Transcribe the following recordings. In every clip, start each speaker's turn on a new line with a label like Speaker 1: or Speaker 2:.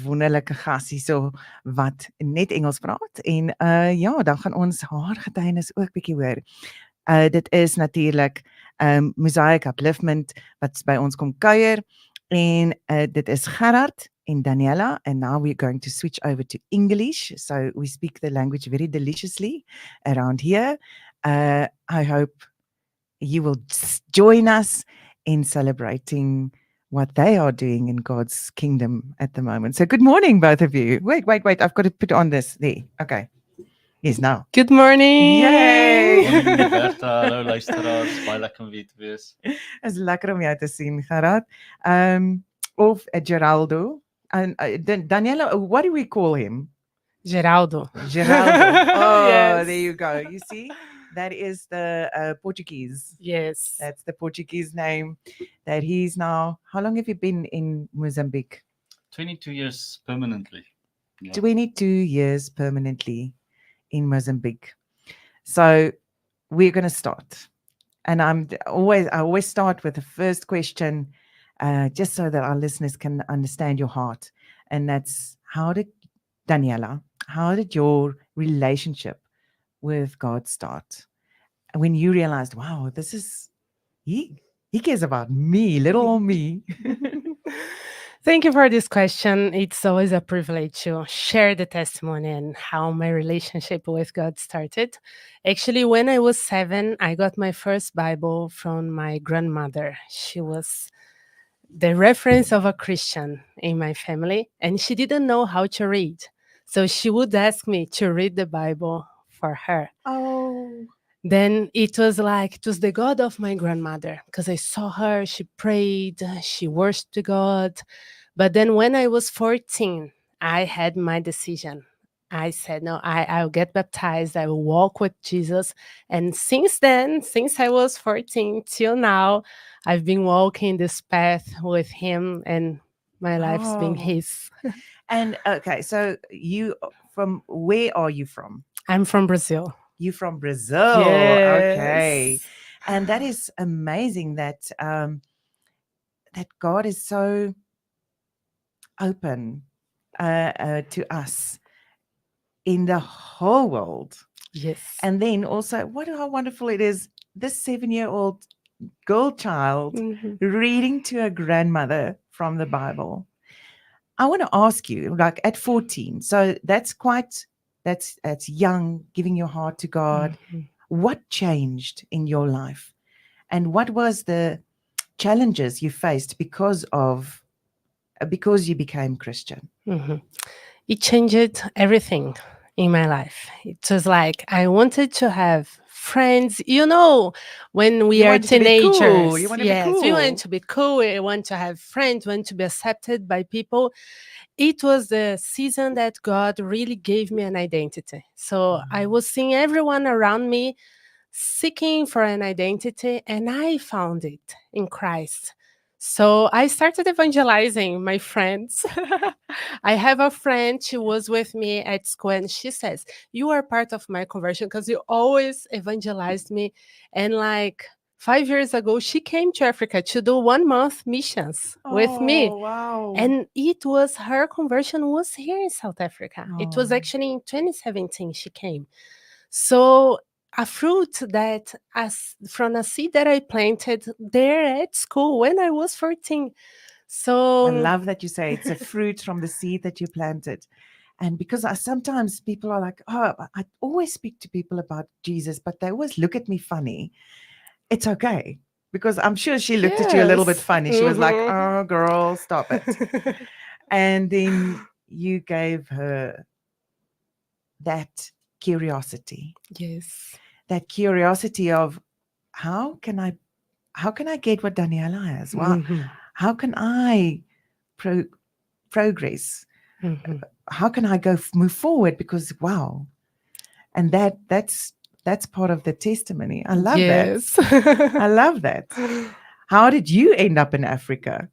Speaker 1: wonderlike gas hierso wat net Engels praat en ja, dan gaan ons haar getuienis ook bietjie hoor. Dit is natuurlik Mozaic Upliftment wat by ons kom kuier en dit is Gerhard and Daniela, and now we're going to switch over to English, so we speak the language very deliciously around here. I hope you will join us in celebrating what they are doing in God's kingdom at the moment. So good morning, both of you. Wait, I've got to put on this there. Okay. Yes, now.
Speaker 2: Good morning.
Speaker 1: Yay!
Speaker 3: Morning Bertha, hallo luisteraars, baie lekker om weer te wees.
Speaker 1: Is lekker om jou te sien, Gerard. Of Geraldo. And Daniela, what do we call him?
Speaker 2: Geraldo.
Speaker 1: Geraldo. Oh,
Speaker 2: Yes.
Speaker 1: There you go. You see, that is the Portuguese.
Speaker 2: Yes.
Speaker 1: That's the Portuguese name that he's now. How long have you been in Mozambique?
Speaker 3: 22 years permanently. Yeah.
Speaker 1: 22 years permanently in Mozambique. So we're going to start. And I always start with the first question, just so that our listeners can understand your heart. And that's, Daniela, how did your relationship with God start? When you realized, wow, this is, he cares about me, little old me.
Speaker 2: Thank you for this question. It's always a privilege to share the testimony and how my relationship with God started. Actually, when I was 7, I got my first Bible from my grandmother. She was the reference of a Christian in my family, and she didn't know how to read. So she would ask me to read the Bible for her.
Speaker 1: Oh.
Speaker 2: Then it was the God of my grandmother, because I saw her, she prayed, she worshiped God. But then when I was 14, I had my decision. I said, no, I'll get baptized, I will walk with Jesus. And since then, since I was 14 till now, I've been walking this path with him, and my life's been his.
Speaker 1: And okay, so where are you from?
Speaker 2: I'm from Brazil.
Speaker 1: You from Brazil?
Speaker 2: Yes.
Speaker 1: Okay. And that is amazing that that God is so open to us in the whole world.
Speaker 2: Yes.
Speaker 1: And then also, how wonderful it is, this 7-year-old girl child reading to her grandmother from the Bible. I want to ask you, like at 14, so that's young, giving your heart to God. What changed in your life? And what was the challenges you faced because you became Christian?
Speaker 2: It changed everything in my life. It was like I wanted to have friends, when we are teenagers.
Speaker 1: You want to
Speaker 2: yes,
Speaker 1: be cool.
Speaker 2: We want to be cool. We want to have friends, want to be accepted by people. It was the season that God really gave me an identity. So I was seeing everyone around me seeking for an identity, and I found it in Christ. So I started evangelizing my friends. I have a friend, she was with me at school, and she says, you are part of my conversion because you always evangelized me. And 5 years ago, she came to Africa to do 1 month missions with me.
Speaker 1: Wow.
Speaker 2: And her conversion was here in South Africa. It was actually in 2017 she came. So a fruit that from a seed that I planted there at school when I was 14. So
Speaker 1: I love that you say it's a fruit from the seed that you planted. And because sometimes people are like, I always speak to people about Jesus, but they always look at me funny. It's okay. Because I'm sure she looked at you a little bit funny. She was like, oh, girl, stop it. And then you gave her that curiosity.
Speaker 2: Yes.
Speaker 1: That curiosity of how can I get what Daniela has? Well, how can I progress? How can I move forward? Because wow. And that's part of the testimony. I love that. I love that. How did you end up in Africa?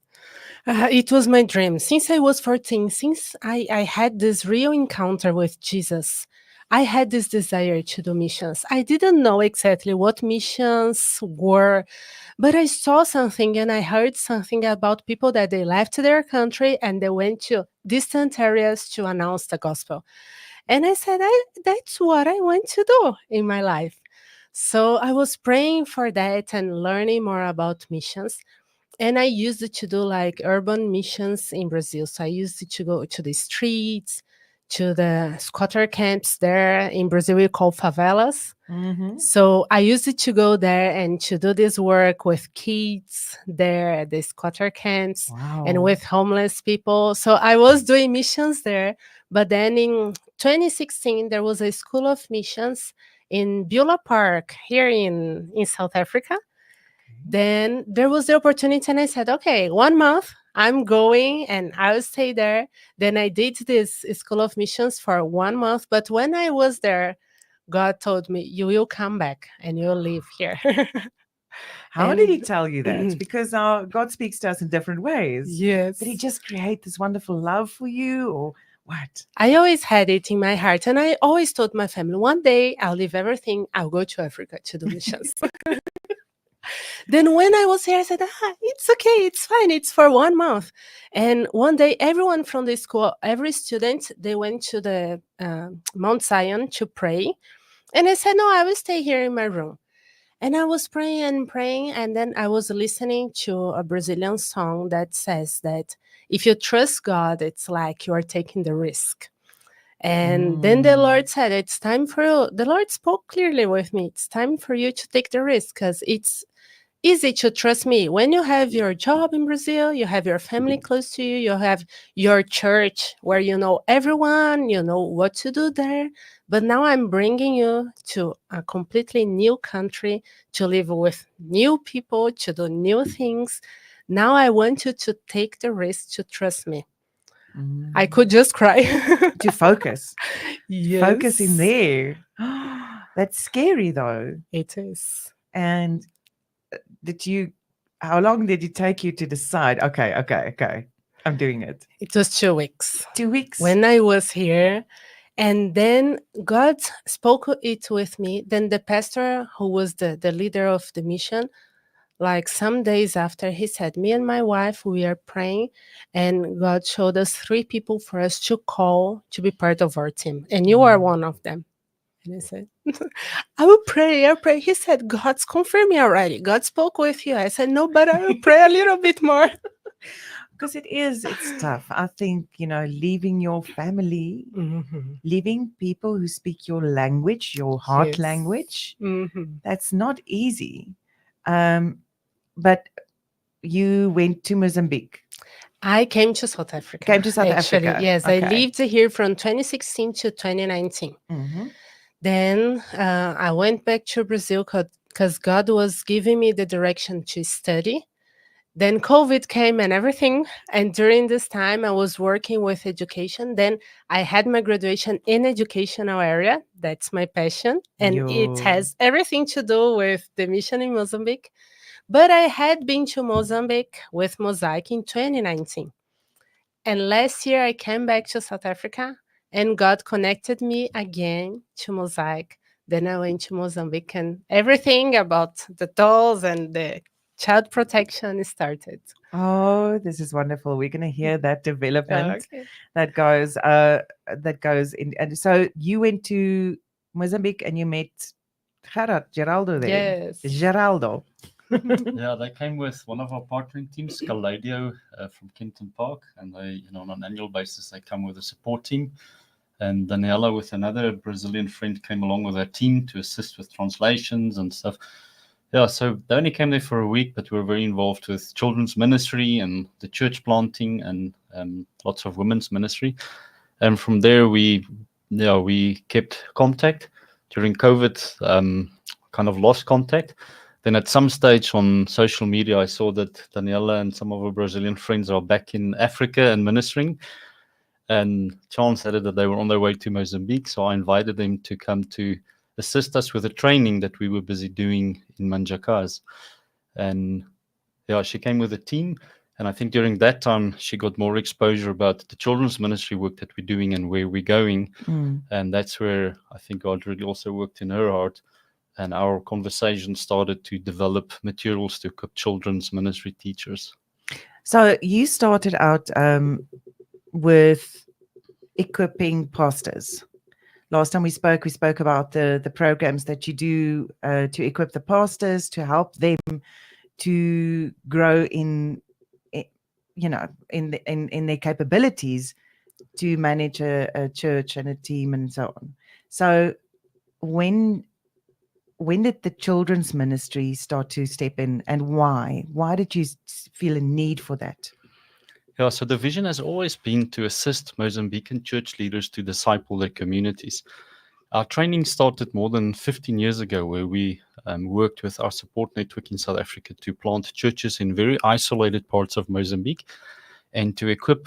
Speaker 2: It was my dream. Since I was 14, since I had this real encounter with Jesus, I had this desire to do missions. I didn't know exactly what missions were, but I saw something and I heard something about people that they left their country and they went to distant areas to announce the gospel. And I said, that's what I want to do in my life. So I was praying for that and learning more about missions. And I used it to do like urban missions in Brazil. So I used it to go to the streets, to the squatter camps there in Brazil, we call favelas.
Speaker 1: Mm-hmm.
Speaker 2: So I used it to go there and to do this work with kids there at the squatter camps and
Speaker 1: Wow.
Speaker 2: with homeless people. So I was doing missions there. But then in 2016, there was a school of missions in Beulah Park here in South Africa. Then there was the opportunity, and I said, okay, 1 month, I'm going and I'll stay there. Then I did this School of Missions for 1 month. But when I was there, God told me, you will come back and you'll live here.
Speaker 1: How did he
Speaker 2: And
Speaker 1: tell you that? Because God speaks to us in different ways.
Speaker 2: yes,
Speaker 1: Did he just create this wonderful love for you, or what?
Speaker 2: I always had it in my heart. And I always told my family, one day I'll leave everything, I'll go to Africa to do missions. Then when I was here, I said, it's okay, it's fine, it's for 1 month. And one day, everyone from the school, every student, they went to the Mount Zion to pray. And I said, no, I will stay here in my room. And I was praying and praying, and then I was listening to a Brazilian song that says that if you trust God, it's like you are taking the risk. And then the Lord said, it's time for you. The Lord spoke clearly with me. It's time for you to take the risk because it's easy to trust me. When you have your job in Brazil, you have your family close to you, you have your church where you know everyone, you know what to do there. But now I'm bringing you to a completely new country to live with new people, to do new things. Now I want you to take the risk to trust me. I could just cry.
Speaker 1: To focus.
Speaker 2: Yes.
Speaker 1: Focus in there. That's scary though.
Speaker 2: It is.
Speaker 1: And how long did it take you to decide, okay, I'm doing it?
Speaker 2: It was 2 weeks.
Speaker 1: 2 weeks?
Speaker 2: When I was here, and then God spoke it with me. Then the pastor, who was the leader of the mission, like some days after, he said, me and my wife, we are praying, and God showed us 3 people for us to call to be part of our team. And you are one of them. And I said, I'll pray. He said, God's confirming already. God spoke with you. I said, no, but I will pray a little bit more.
Speaker 1: Because it's tough. I think, leaving your family, leaving people who speak your language, your heart
Speaker 2: Yes.
Speaker 1: language,
Speaker 2: Mhm.
Speaker 1: that's not easy. But you went to Mozambique.
Speaker 2: I came to South Africa.
Speaker 1: Came to South
Speaker 2: Actually,
Speaker 1: Africa.
Speaker 2: yes. I
Speaker 1: Okay.
Speaker 2: lived here from 2016 to 2019.
Speaker 1: Mm-hmm.
Speaker 2: Then I went back to Brazil because God was giving me the direction to study. Then COVID came and everything. And during this time, I was working with education. Then I had my graduation in educational area. That's my passion. And it has everything to do with the mission in Mozambique. But I had been to Mozambique with Mosaic in 2019. And last year I came back to South Africa and God connected me again to Mosaic. Then I went to Mozambique and everything about the dolls and the child protection started.
Speaker 1: Oh, this is wonderful. We're going to hear that development
Speaker 2: Okay.
Speaker 1: that goes in. And so you went to Mozambique and you met Geraldo there.
Speaker 2: Yes.
Speaker 1: Geraldo.
Speaker 3: Yeah, they came with one of our partnering teams, Geraldo, from Kenton Park, and they, on an annual basis, they come with a support team. And Daniela, with another Brazilian friend, came along with her team to assist with translations and stuff. Yeah, so they only came there for a week, but we were very involved with children's ministry and the church planting and lots of women's ministry. And from there, we kept contact. During COVID, kind of lost contact. Then at some stage on social media, I saw that Daniela and some of her Brazilian friends are back in Africa and ministering. And chance had it that they were on their way to Mozambique. So I invited them to come to assist us with the training that we were busy doing in Manjacas. And yeah, she came with a team. And I think during that time, she got more exposure about the children's ministry work that we're doing and where we're going. And that's where I think God really also worked in her heart. And our conversation started to develop materials to equip children's ministry teachers.
Speaker 1: So you started out with equipping pastors. Last time we spoke about the programs that you do to equip the pastors, to help them to grow in their capabilities to manage a church and a team and so on. So when did the children's ministry start to step in, and why? Why did you feel a need for that?
Speaker 3: Yeah, so the vision has always been to assist Mozambican church leaders to disciple their communities. Our training started more than 15 years ago, where we worked with our support network in South Africa to plant churches in very isolated parts of Mozambique and to equip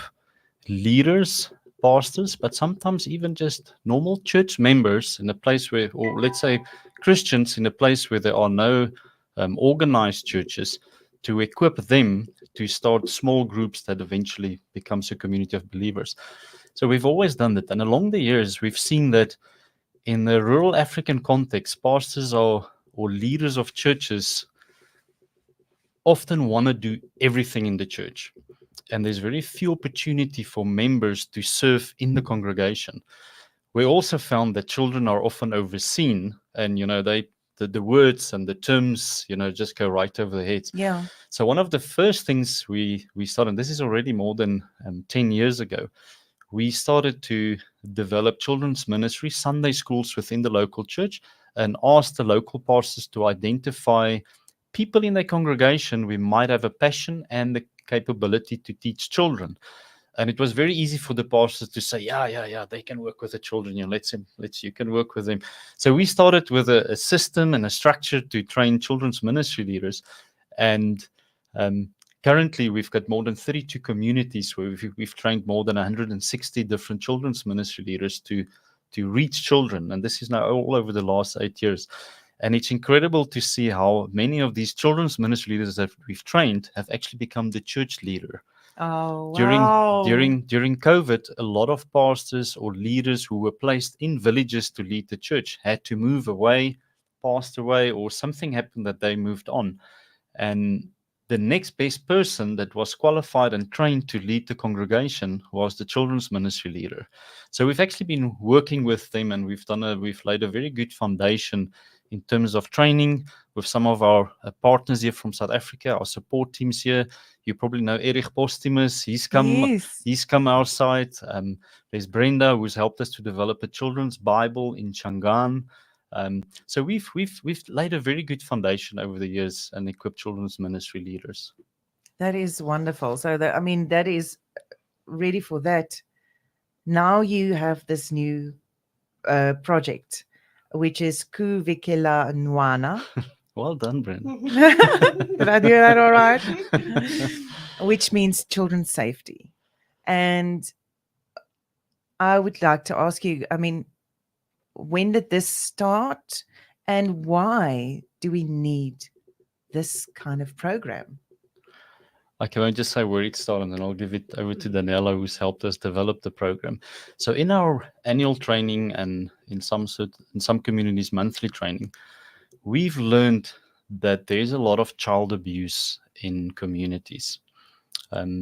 Speaker 3: leaders, pastors, but sometimes even just normal church members in a place where, or let's say Christians in a place where there are no organized churches, to equip them to start small groups that eventually becomes a community of believers. So we've always done that. And along the years, we've seen that in the rural African context, pastors or leaders of churches often want to do everything in the church. And there's very few opportunity for members to serve in the congregation. We also found that children are often overseen, and the words and the terms just go right over their heads.
Speaker 1: Yeah.
Speaker 3: So one of the first things we started, and this is already more than 10 years ago, we started to develop children's ministry, Sunday schools within the local church, and asked the local pastors to identify people in their congregation who might have a passion and the capability to teach children. And it was very easy for the pastors to say, yeah, they can work with the children. You can work with them. So we started with a system and a structure to train children's ministry leaders. And currently, we've got more than 32 communities where we've trained more than 160 different children's ministry leaders to reach children. And this is now all over the last 8 years. And it's incredible to see how many of these children's ministry leaders that we've trained have actually become the church leader.
Speaker 1: Oh, wow.
Speaker 3: During COVID, a lot of pastors or leaders who were placed in villages to lead the church had to move away, passed away, or something happened that they moved on. And the next best person that was qualified and trained to lead the congregation was the children's ministry leader. So we've actually been working with them, and we've laid a very good foundation in terms of training with some of our partners here from South Africa, our support teams here. You probably know Erich Postumus. He's come our side. There's Brenda, who's helped us to develop a children's Bible in Changan. So we've laid a very good foundation over the years and equipped children's ministry leaders.
Speaker 1: That is wonderful. So that is ready for that. Now you have this new project, which is Ku Vikela Nwana.
Speaker 3: Well done, Brenda.
Speaker 1: Did I do that all right? Which means children's safety. And I would like to ask you, when did this start, and why do we need this kind of program?
Speaker 3: I can just say where it started, and then I'll give it over to Daniela, who's helped us develop the program. So in our annual training and in some communities monthly training, we've learned that there's a lot of child abuse in communities.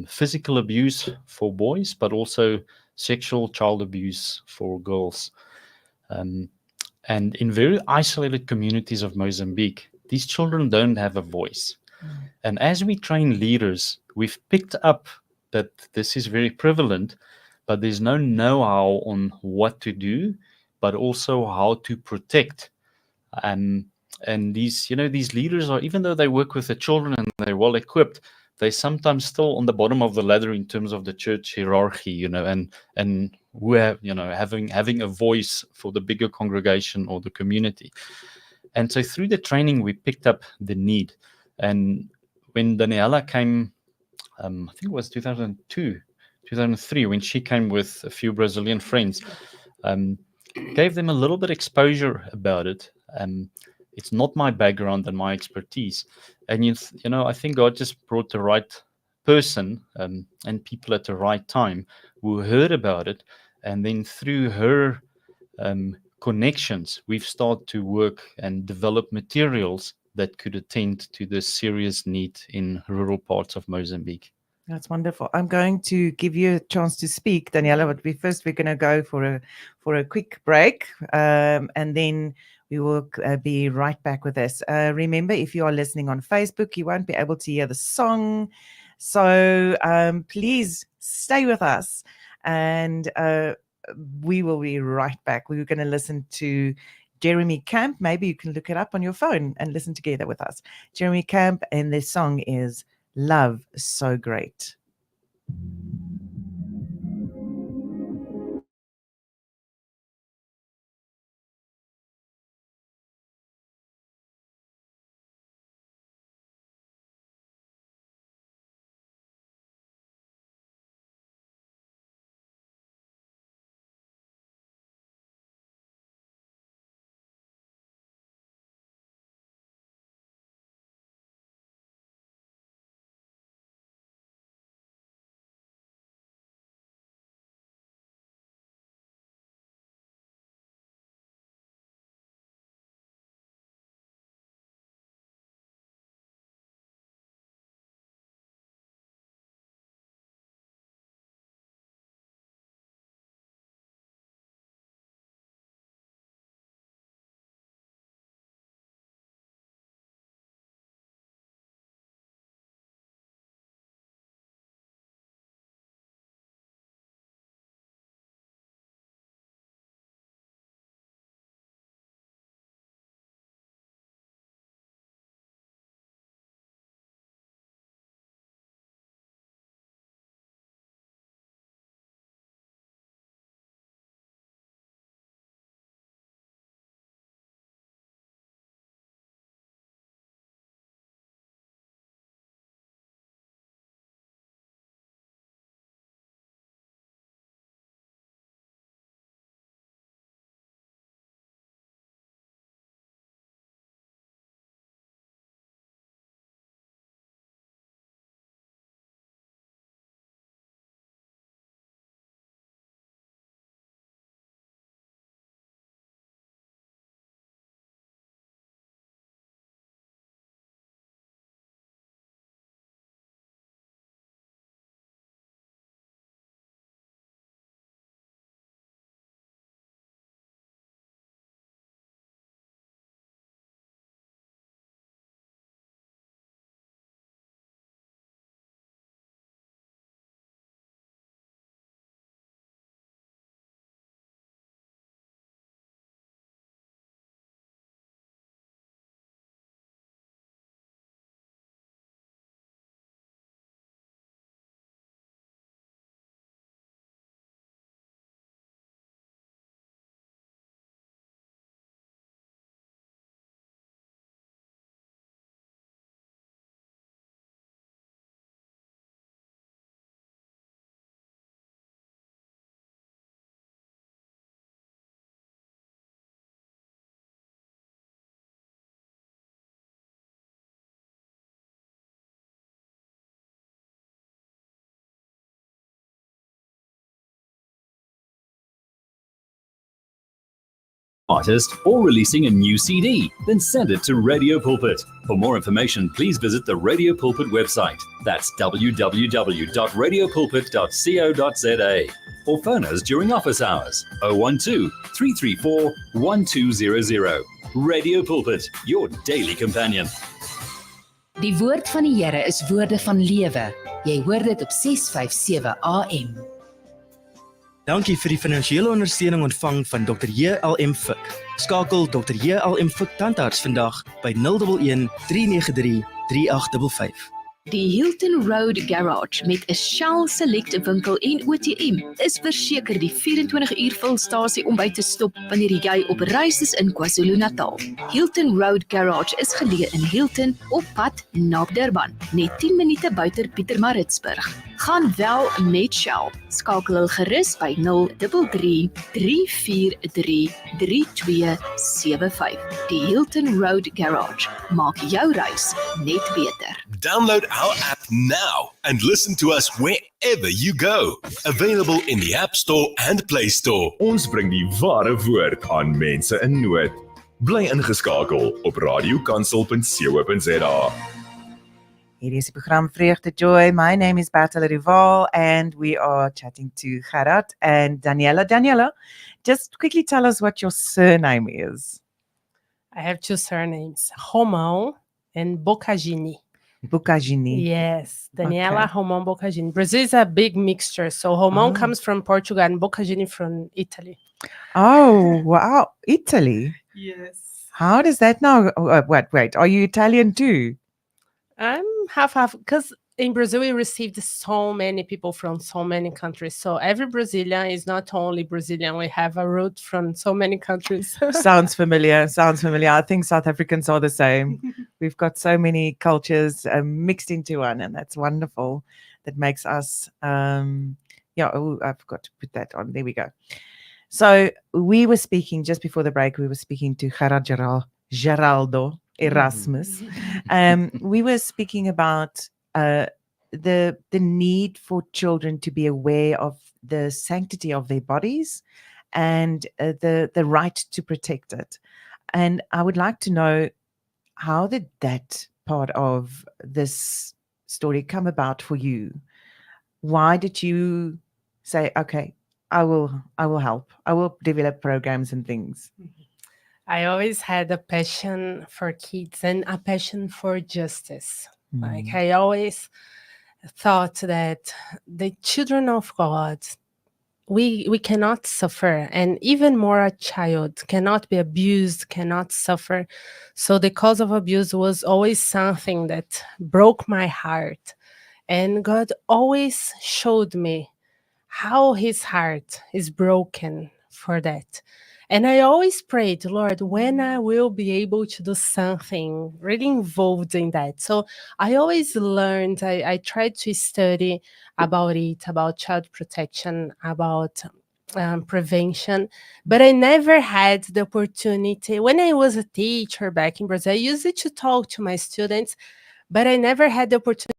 Speaker 3: Physical abuse for boys, but also sexual child abuse for girls. And in very isolated communities of Mozambique, these children don't have a voice. And as we train leaders, we've picked up that this is very prevalent, but there's no know-how on what to do, but also how to protect. And these leaders are, even though they work with the children and they're well equipped, they're sometimes still on the bottom of the ladder in terms of the church hierarchy, and who have, having a voice for the bigger congregation or the community. And so through the training, we picked up the need. And when Daniela came, I think it was 2002, 2003, when she came with a few Brazilian friends, gave them a little bit exposure about it. It's not my background and my expertise. And, I think God just brought the right person and people at the right time who heard about it, and then through her connections, we've started to work and develop materials that could attend to this serious need in rural parts of Mozambique.
Speaker 1: That's wonderful. I'm going to give you a chance to speak, Daniela, but we're going to go for a quick break, and then we will be right back with this. Remember, if you are listening on Facebook, you won't be able to hear the song, so please stay with us, and we will be right back. We're going to listen to Jeremy Camp. Maybe you can look it up on your phone and listen together with us. Jeremy Camp, and the song is Love So Great.
Speaker 4: Artist or releasing a new CD, then send it to Radio Pulpit. For more information, please visit the Radio Pulpit website. That's www.radiopulpit.co.za. Or phone us during office hours 012 334 1200. Radio Pulpit, your daily companion.
Speaker 5: Die woord van die Here is woorde van lewe. Jy hoor dit op 657 AM.
Speaker 6: Dankie vir die finansiële ondersteuning ontvang van Dr. J.L.M. Fik. Skakel Dr. J.L.M. Fik tandarts vandag by 011 393 3855.
Speaker 7: Die Hilton Road Garage met 'n Shell Select winkel en OTM is verseker die 24-uur vulstasie om by te stop wanneer jy op reis is in KwaZulu-Natal. Hilton Road Garage is geleë in Hilton op pad na Durban, net 10 minute buite Pietermaritzburg. Gaan wel met Shell. Skakel hul gerus by 033 343 3275. Die Hilton Road Garage. Maak jou reis net beter.
Speaker 8: Download our app now and listen to us wherever you go. Available in the App Store and Play Store.
Speaker 9: Ons bring die ware woord aan mense in nood. Bly ingeskakel op radiokansel.co.za.
Speaker 1: Hier is die program Vreugde Joy. My name is Bertha Rival and we are chatting to Gerhard and Daniela. Daniela, just quickly tell us what your surname is.
Speaker 2: I have two surnames, Romão and Boccagini.
Speaker 1: Bocagini.
Speaker 2: Yes, Daniela,
Speaker 1: Okay.
Speaker 2: Romão, Boccagini. Brazil is a big mixture. So Romão comes from Portugal and Boccagini from Italy.
Speaker 1: Oh, wow. Italy.
Speaker 2: Yes.
Speaker 1: How does that now? Wait. Are you Italian too?
Speaker 2: I'm half, because in Brazil we received so many people from so many countries. So every Brazilian is not only Brazilian. We have a root from so many countries.
Speaker 1: Sounds familiar. I think South Africans are the same. We've got so many cultures mixed into one, and that's wonderful. That makes us, I forgot to put that on. There we go. So we were speaking, just before the break, we were speaking to Geraldo, Erasmus. We were speaking about the need for children to be aware of the sanctity of their bodies and the right to protect it. And I would like to know, how did that part of this story come about for you? Why did you say, okay, I will help. I will develop programs and things?
Speaker 2: I always had a passion for kids and a passion for justice. Like I always thought that the children of God, we cannot suffer, and even more a child cannot be abused, cannot suffer. So the cause of abuse was always something that broke my heart. And God always showed me how his heart is broken for that. And I always prayed, Lord, when I will be able to do something really involved in that. So I always learned, I tried to study about it, about child protection, about prevention, but I never had the opportunity. When I was a teacher back in Brazil, I used to talk to my students, but I never had the opportunity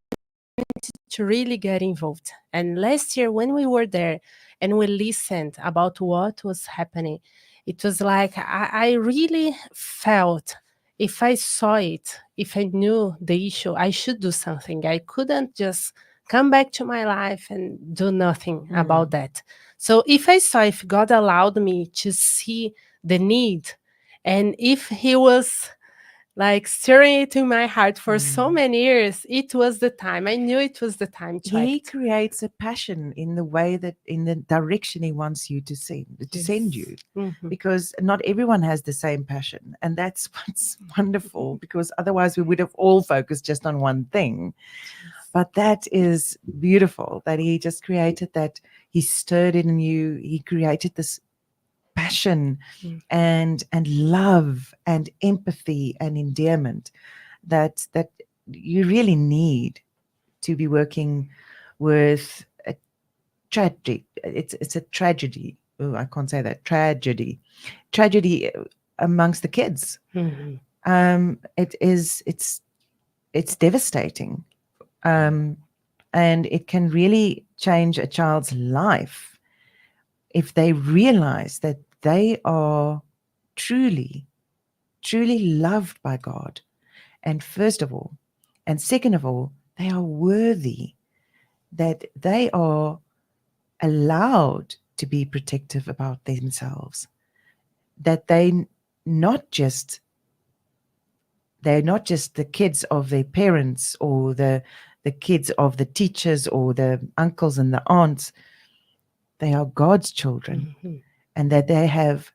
Speaker 2: to really get involved. And last year when we were there and we listened about what was happening, it was like I really felt, if I saw it, if I knew the issue, I should do something. I couldn't just come back to my life and do nothing about that. So if God allowed me to see the need, and if he was like stirring it in my heart for so many years, it was the time. I knew it was the time to
Speaker 1: He
Speaker 2: act.
Speaker 1: creates a passion in the way that, in the direction he wants you to send you, because not everyone has the same passion, and that's what's wonderful, because otherwise we would have all focused just on one thing. But that is beautiful that he just created that. He stirred it in you. He created this passion and love and empathy and endearment that you really need to be working with a tragedy. It's a tragedy. Oh, I can't say that. Tragedy amongst the kids. It's devastating, and it can really change a child's life if they realize that they are truly loved by God, and first of all, and second of all, they are worthy, that they are allowed to be protective about themselves, that they're not just the kids of their parents or the kids of the teachers or the uncles and the aunts. They are God's children, and that they have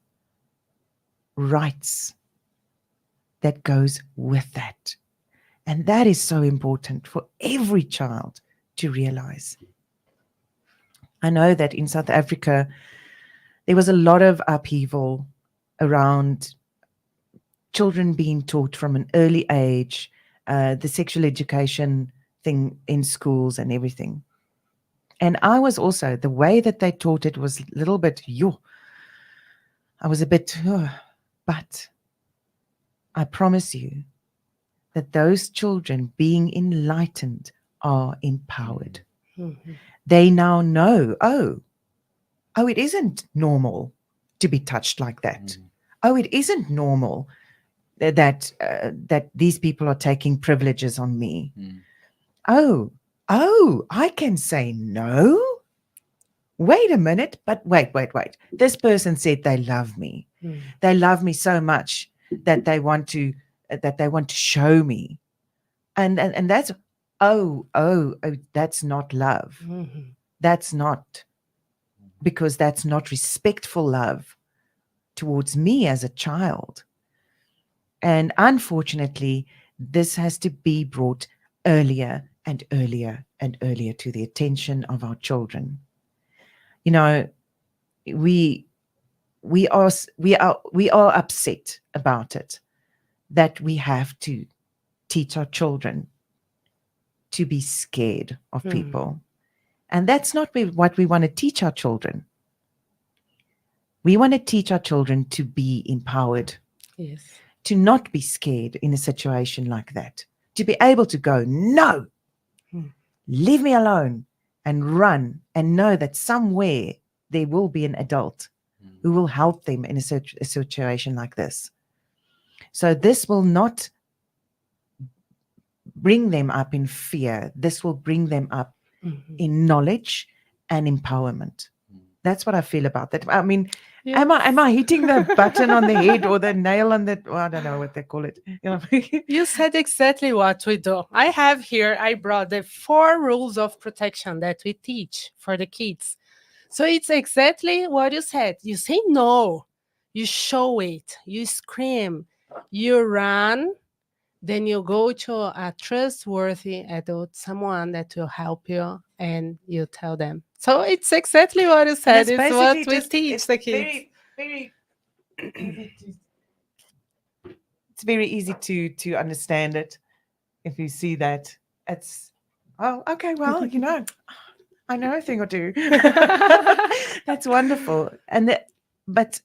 Speaker 1: rights that goes with that. And that is so important for every child to realize. I know that in South Africa, there was a lot of upheaval around children being taught from an early age, the sexual education thing in schools and everything. And I was also, the way that they taught it was a little bit, I was a bit, but I promise you that those children being enlightened are empowered. They now know, oh, it isn't normal to be touched like that. Oh, it isn't normal that these people are taking privileges on me. Oh, I can say no. Wait a minute, but wait. This person said they love me. They love me so much that they want to show me. And that's that's not love. That's not, because that's not respectful love towards me as a child. And unfortunately, this has to be brought earlier and earlier and earlier to the attention of our children. You know, we are upset about it, that we have to teach our children to be scared of people. And that's not what we want to teach our children. We want to teach our children to be empowered.
Speaker 2: Yes.
Speaker 1: To not be scared in a situation like that. To be able to go, no, leave me alone, and run, and know that somewhere there will be an adult who will help them in a situation like this. So this will not bring them up in fear. This will bring them up in knowledge and empowerment. That's what I feel about that. I mean,
Speaker 2: yes.
Speaker 1: Am I hitting the button on the head or the nail on the, I don't know what they call it. You know?
Speaker 2: You said exactly what we do. I brought the 4 rules of protection that we teach for the kids. So it's exactly what you said. You say no, you show it, you scream, you run, then you go to a trustworthy adult, someone that will help you, and you tell them. So it's exactly what you said. It's what we teach the kids.
Speaker 1: It's very easy to understand it. If you see that, it's, oh, okay, well, you know, I know a thing or two. That's wonderful. But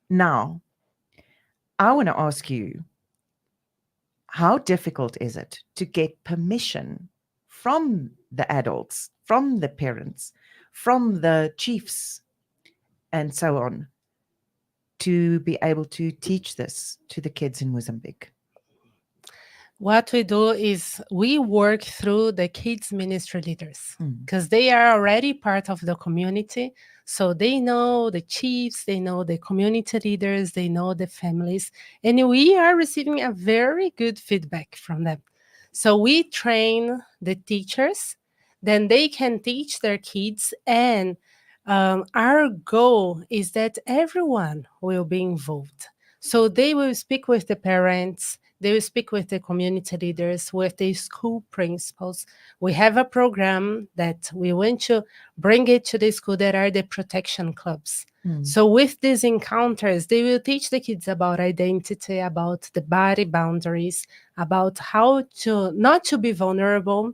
Speaker 1: now, I want to ask you, how difficult is it to get permission from the adults, from the parents, from the chiefs, and so on, to be able to teach this to the kids in Mozambique?
Speaker 2: What we do is we work through the kids ministry leaders, because they are already part of the community. So they know the chiefs, they know the community leaders, they know the families, and we are receiving a very good feedback from them. So we train the teachers, then they can teach their kids, and our goal is that everyone will be involved. So they will speak with the parents, they will speak with the community leaders, with the school principals. We have a program that we want to bring it to the school that are the protection clubs. So with these encounters, they will teach the kids about identity, about the body boundaries, about how to not to be vulnerable,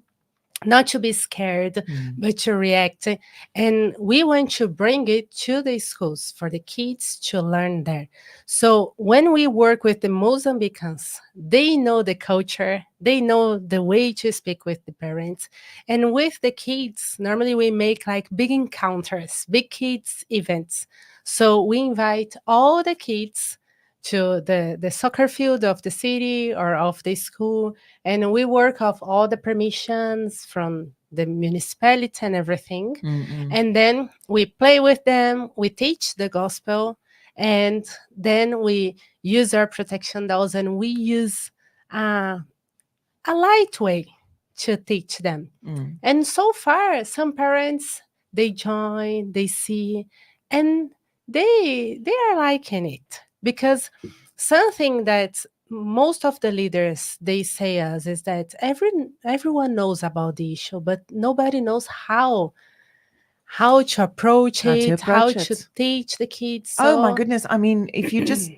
Speaker 2: not to be scared, but to react. And we want to bring it to the schools for the kids to learn there. So when we work with the Mozambicans, they know the culture, they know the way to speak with the parents. And with the kids, normally we make like big encounters, big kids events. So we invite all the kids to the soccer field of the city or of the school, and we work off all the permissions from the municipality and everything. And then we play with them, we teach the gospel, and then we use our protection dolls, and we use a light way to teach them. And so far, some parents, they join, they see, and they are liking it. Because something that most of the leaders, they say us, is that everyone knows about the issue, but nobody knows how to approach how to teach the kids.
Speaker 1: So, oh my goodness. I mean, if you just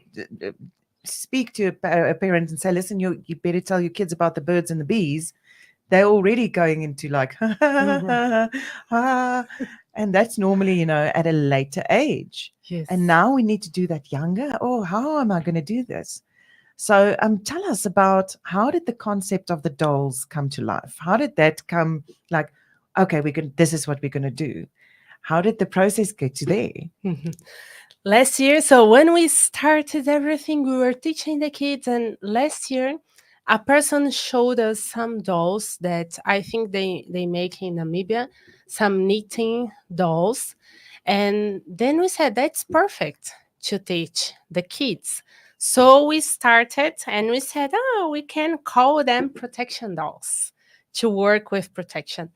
Speaker 1: speak to a parent and say, listen, you better tell your kids about the birds and the bees, they're already going into like, and that's normally, at a later age.
Speaker 2: Yes.
Speaker 1: And now we need to do that younger. Oh, how am I going to do this? So tell us about, how did the concept of the dolls come to life? How did that come, like, okay, this is what we're going to do. How did the process get to there?
Speaker 2: Last year, so when we started everything, we were teaching the kids, and last year a person showed us some dolls that I think they make in Namibia, some knitting dolls. And then we said, that's perfect to teach the kids. So we started and we said, oh, we can call them protection dolls to work with protection.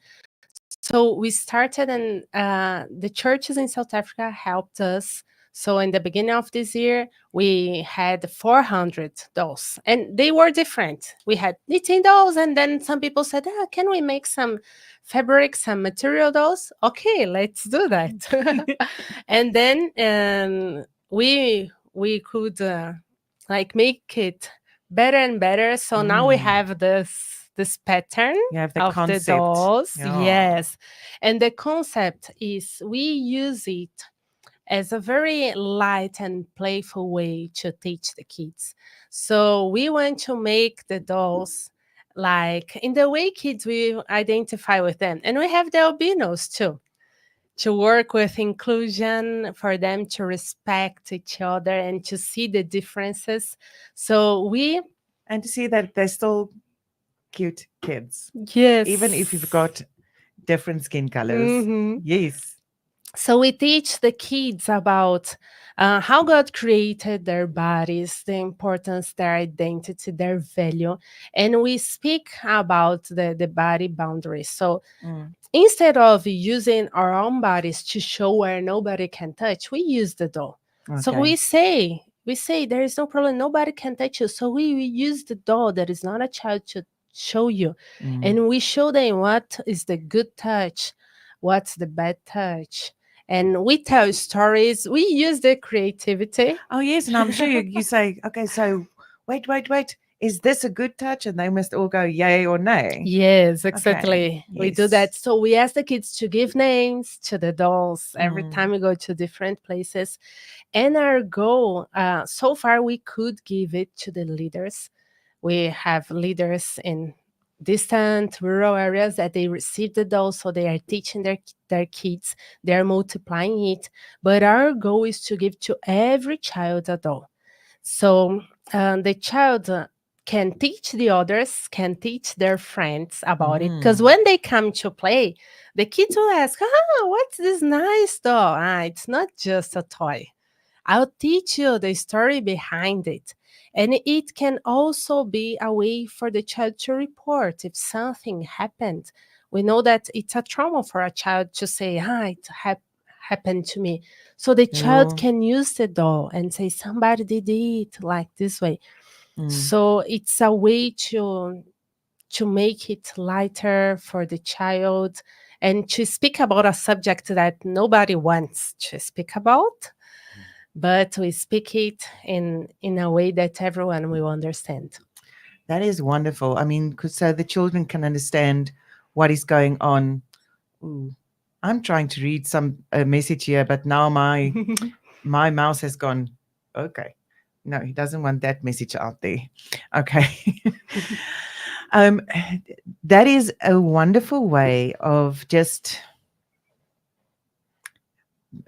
Speaker 2: So we started, and the churches in South Africa helped us. So in the beginning of this year, we had 400 dolls, and they were different. We had knitting dolls, and then some people said, can we make some fabric, some material dolls? Okay, let's do that. And then we could like make it better and better. So now we have this pattern
Speaker 1: The
Speaker 2: of
Speaker 1: concept.
Speaker 2: the dolls.
Speaker 1: Yeah.
Speaker 2: Yes. And the concept is we use it as a very light and playful way to teach the kids. So we want to make the dolls like in the way kids will identify with them. And we have the albinos too, to work with inclusion, for them to respect each other and to see the differences.
Speaker 1: And to see that they're still cute kids.
Speaker 2: Yes.
Speaker 1: Even if you've got different skin colors. Yes.
Speaker 2: So we teach the kids about how God created their bodies, the importance, their identity, their value. And we speak about the body boundaries. So instead of using our own bodies to show where nobody can touch, we use the doll. Okay. So we say there is no problem, nobody can touch you. So we use the doll that is not a child to show you. And we show them what is the good touch, what's the bad touch. And we tell stories. We use the creativity.
Speaker 1: Oh, yes. And I'm sure you say, okay, so wait. Is this a good touch? And they must all go yay or nay.
Speaker 2: Yes, exactly.
Speaker 1: Okay.
Speaker 2: We
Speaker 1: Yes.
Speaker 2: do that. So we ask the kids to give names to the dolls every time we go to different places. And our goal, so far, we could give it to the leaders. We have leaders in distant rural areas that they receive the dolls, so they are teaching their kids, they are multiplying it. But our goal is to give to every child a doll. So the child can teach the others, can teach their friends about it. Because when they come to play, the kids will ask, what's this nice doll? It's not just a toy. I'll teach you the story behind it. And it can also be a way for the child to report if something happened. We know that it's a trauma for a child to say, it happened to me. So the child can use the doll and say, somebody did it like this way. So it's a way to make it lighter for the child and to speak about a subject that nobody wants to speak about. But we speak it in a way that everyone will understand.
Speaker 1: That is wonderful. I mean, so the children can understand what is going on. Ooh, I'm trying to read a message here, but now my mouse has gone, okay. No, he doesn't want that message out there. Okay. That is a wonderful way of just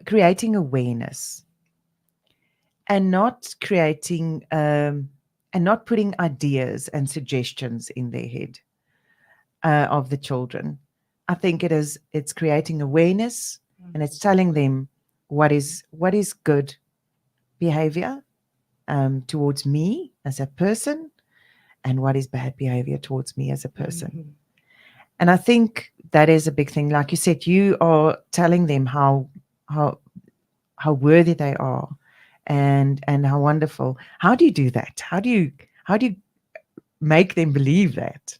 Speaker 1: creating awareness. And not creating and not putting ideas and suggestions in their head of the children. I think it's creating awareness, and it's telling them what is good behavior towards me as a person, and what is bad behavior towards me as a person. And I think that is a big thing. Like you said, you are telling them how worthy they are. And how wonderful. How do you do that? How do you make them believe that?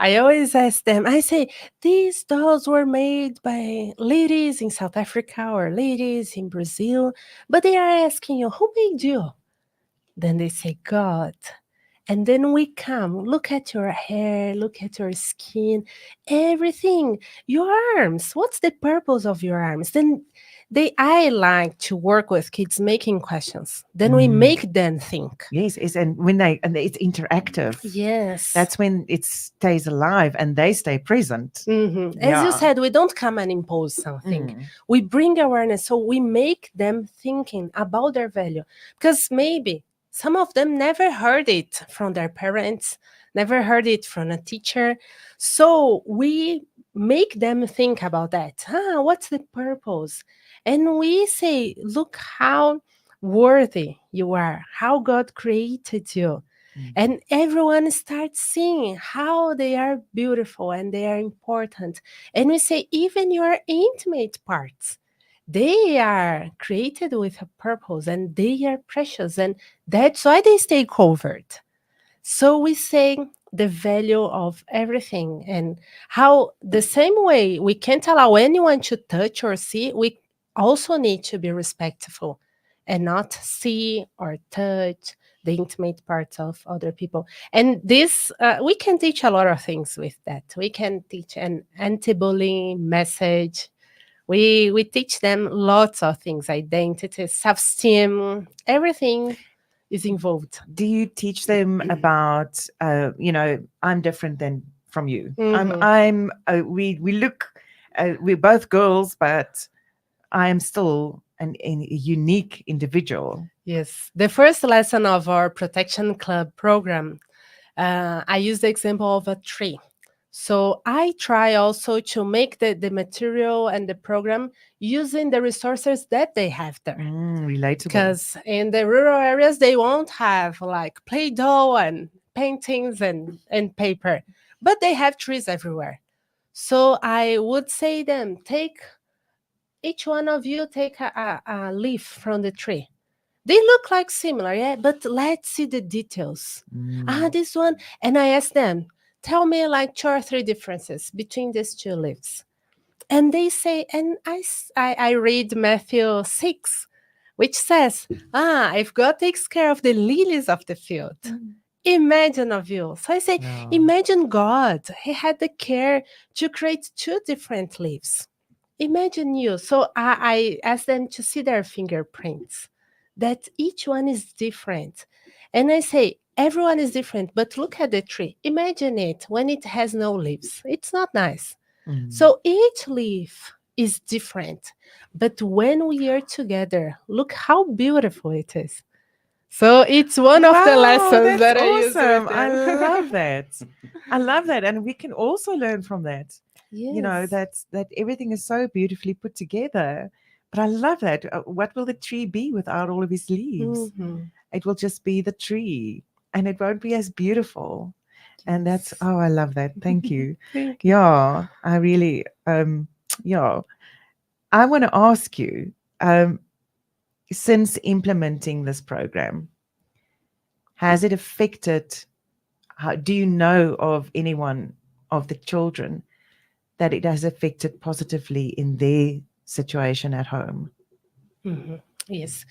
Speaker 2: I always ask them, I say, these dolls were made by ladies in South Africa or ladies in Brazil, but they are asking you, who made you? Then they say, God. And then we come, look at your hair, look at your skin, everything, your arms. What's the purpose of your arms? Then I like to work with kids making questions. Then we make them think.
Speaker 1: Yes, and it's interactive.
Speaker 2: Yes.
Speaker 1: That's when it stays alive and they stay present.
Speaker 2: As you said, we don't come and impose something. We bring awareness, so we make them thinking about their value. Because maybe some of them never heard it from their parents, never heard it from a teacher. So we make them think about that. What's the purpose? And we say, look how worthy you are, how God created you. And everyone starts seeing how they are beautiful and they are important. And we say, even your intimate parts, they are created with a purpose and they are precious. And that's why they stay covered. So we say the value of everything and how the same way we can't allow anyone to touch or see, we also need to be respectful and not see or touch the intimate parts of other people. And this, we can teach a lot of things with that. We can teach an anti-bullying message. We teach them lots of things, identity, self-esteem, everything is involved.
Speaker 1: Do you teach them about, I'm different than from you? We look, we're both girls, but I am still a unique individual.
Speaker 2: Yes. The first lesson of our Protection Club program, I use the example of a tree. So I try also to make the material and the program using the resources that they have there.
Speaker 1: Relatable.
Speaker 2: Because in the rural areas, they won't have like Play-Doh and paintings and paper, but they have trees everywhere. So I would say them, each one of you take a leaf from the tree. They look like similar, yeah, but let's see the details. This one. And I ask them, tell me like 2 or 3 differences between these 2 leaves. And they say, and I read Matthew 6, which says, if God takes care of the lilies of the field, imagine of you. So I say, imagine God. He had the care to create 2 different leaves. Imagine you. So I ask them to see their fingerprints, that each one is different. And I say, everyone is different, but look at the tree. Imagine it when it has no leaves. It's not nice. So each leaf is different. But when we are together, look how beautiful it is. So it's one of the lessons that I use with them.
Speaker 1: I love that. I love that. And we can also learn from that.
Speaker 2: Yes.
Speaker 1: That everything is so beautifully put together. But I love that. What will the tree be without all of his leaves? It will just be the tree, and it won't be as beautiful. And that's, I love that. Thank you. Yeah, I really, I want to ask you, since implementing this program, has it affected, do you know of anyone of the children that it has affected positively in their situation at home?
Speaker 2: Yes.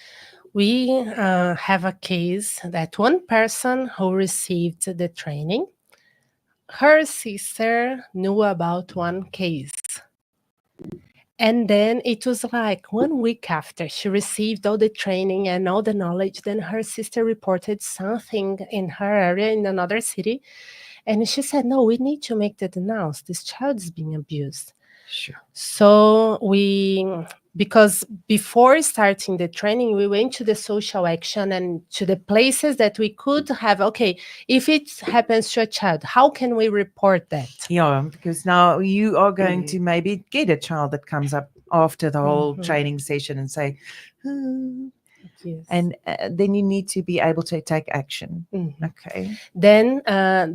Speaker 2: We have a case that one person who received the training, her sister knew about one case. And then it was like 1 week after she received all the training and all the knowledge, then her sister reported something in her area in another city. And she said, no, we need to make the denounce. This child is being abused.
Speaker 1: Sure.
Speaker 2: So because before starting the training, we went to the social action and to the places that we could have, okay, if it happens to a child, how can we report that?
Speaker 1: Yeah, because now you are going to maybe get a child that comes up after the whole training session and say,
Speaker 2: Yes.
Speaker 1: And then you need to be able to take action. Okay.
Speaker 2: Then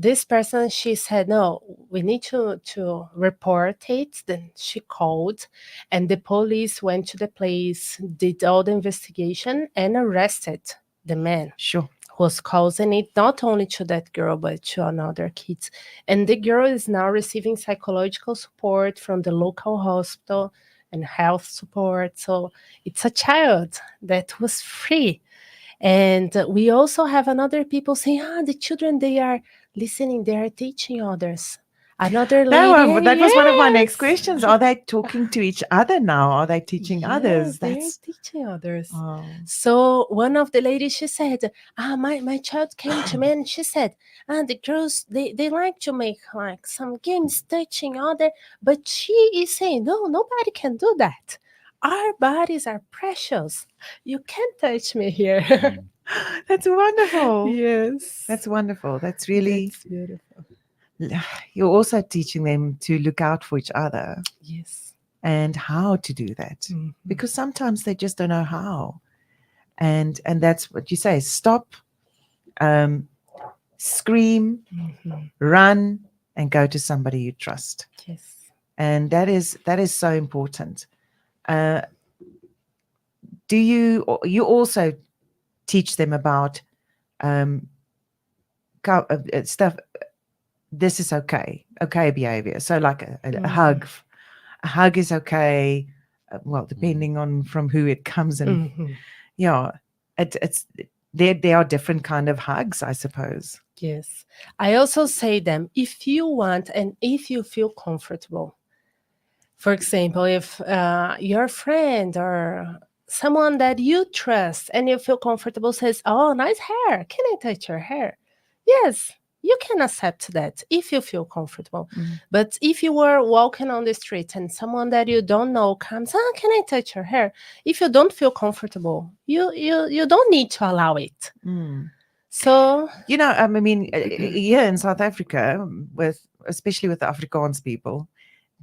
Speaker 2: this person, she said, no, we need to report it. Then she called and the police went to the place, did all the investigation and arrested the man.
Speaker 1: Sure.
Speaker 2: Who was causing it not only to that girl, but to another kids. And the girl is now receiving psychological support from the local hospital and health support. So it's a child that was free. And we also have another people saying, the children, they are listening, they are teaching others. Another lady,
Speaker 1: That was one of my next
Speaker 2: yes.
Speaker 1: questions. Are they talking to each other now? Are they teaching others?
Speaker 2: Yes, they're
Speaker 1: That's
Speaker 2: teaching others.
Speaker 1: oh.
Speaker 2: So one of the ladies, she said, my child came to me and she said, the girls, they like to make like some games touching other, but she is saying, no, nobody can do that. Our bodies are precious. You can't touch me here.
Speaker 1: That's wonderful.
Speaker 2: Yes.
Speaker 1: That's wonderful. That's really,
Speaker 2: That's beautiful.
Speaker 1: you're also teaching them to look out for each other
Speaker 2: Yes.
Speaker 1: and how to do that.
Speaker 2: Mhm.
Speaker 1: Because sometimes they just don't know how. And that's what you say, stop, scream,
Speaker 2: Mhm.
Speaker 1: run, and go to somebody you trust.
Speaker 2: Yes.
Speaker 1: And that is so important. Do you also teach them about stuff? This is okay behavior. So like a hug. A hug is okay. Well, depending on from who it comes, and yeah, it's there are different kind of hugs, I suppose.
Speaker 2: Yes. I also say them, if you want and if you feel comfortable. For example, if your friend or someone that you trust and you feel comfortable says, oh, nice hair. Can I touch your hair? Yes, you can accept that if you feel comfortable. But if you were walking on the street and someone that you don't know comes, can I touch your hair? If you don't feel comfortable, you don't need to allow it. So,
Speaker 1: you know, I mean, here in South Africa, especially with the Afrikaans people,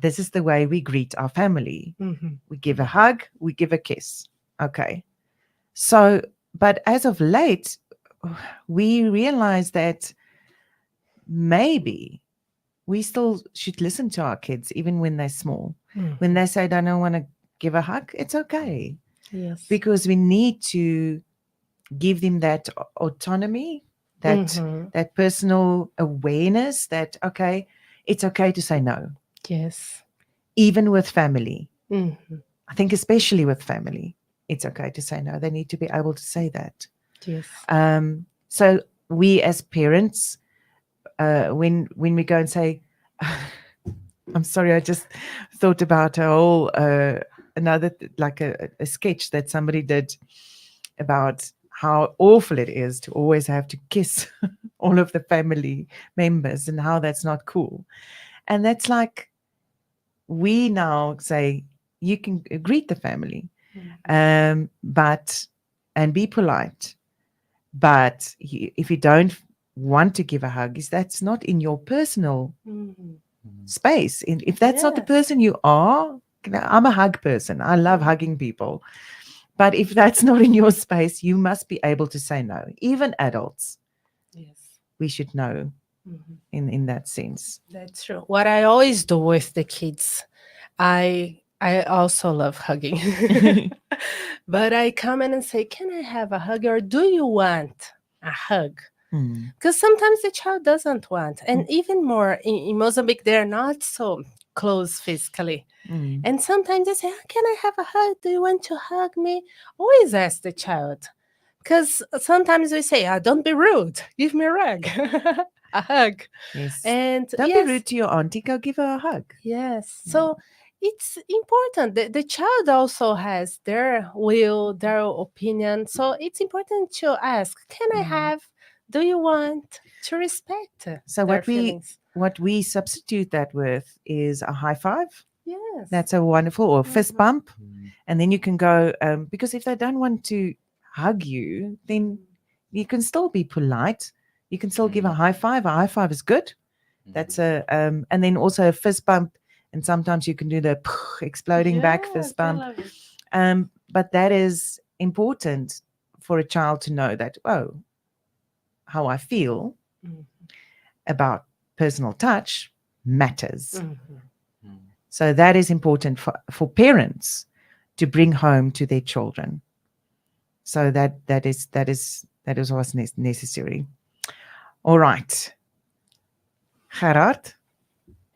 Speaker 1: this is the way we greet our family. We give a hug, we give a kiss. Okay. So, but as of late, we realize that maybe we still should listen to our kids, even when they're small. When they say, I don't want to give a hug, it's okay.
Speaker 2: Yes.
Speaker 1: Because we need to give them that autonomy, that personal awareness that, okay, it's okay to say no.
Speaker 2: Yes.
Speaker 1: Even with family.
Speaker 2: I
Speaker 1: think especially with family, it's okay to say no. They need to be able to say that.
Speaker 2: Yes.
Speaker 1: So we as parents, when we go and say, I'm sorry, I just thought about a whole another like a sketch that somebody did about how awful it is to always have to kiss all of the family members and how that's not cool. And that's like, we now say you can greet the family, but and be polite. But if you don't want to give a hug, that's not in your personal space. If that's not the person you are, I'm a hug person. I love hugging people. But if that's not in your space, you must be able to say no. Even adults, we should know in that sense.
Speaker 2: That's true. What I always do with the kids, I also love hugging. But I come in and say, can I have a hug, or do you want a hug? Because sometimes the child doesn't want. And even more, in Mozambique, they're not so close physically. And sometimes they say, can I have a hug? Do you want to hug me? Always ask the child. Because sometimes we say, don't be rude. Give me a hug. A hug.
Speaker 1: Yes.
Speaker 2: And
Speaker 1: don't be rude to your auntie. Go give her a hug.
Speaker 2: Yes. So it's important. The child also has their will, their opinion. So it's important to ask, can I have, do you want, to respect
Speaker 1: so
Speaker 2: their feelings?
Speaker 1: What we substitute that with is a high five.
Speaker 2: Yes.
Speaker 1: That's a wonderful, or fist bump. And then you can go, because if they don't want to hug you, then you can still be polite. You can still give a high five. A high five is good. That's a, and then also a fist bump. And sometimes you can do the exploding back fist bump. But that is important for a child to know that, oh, how I feel about personal touch matters. So that is important for parents to bring home to their children. So that is what's necessary. All right. Gerhard,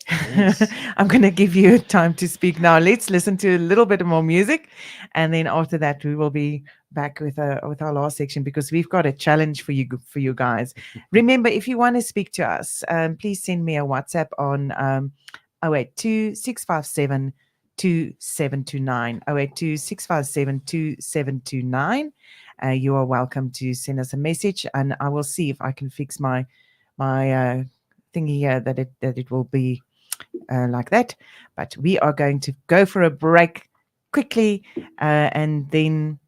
Speaker 3: Yes.
Speaker 1: I'm going to give you time to speak now. Let's listen to a little bit more music, and then after that, we will be back with our last section because we've got a challenge for you guys. Remember, if you want to speak to us, please send me a WhatsApp on 082 657 2729. 082 657 2729. You are welcome to send us a message, and I will see if I can fix my thingy here that it will be like that. But we are going to go for a break quickly, and then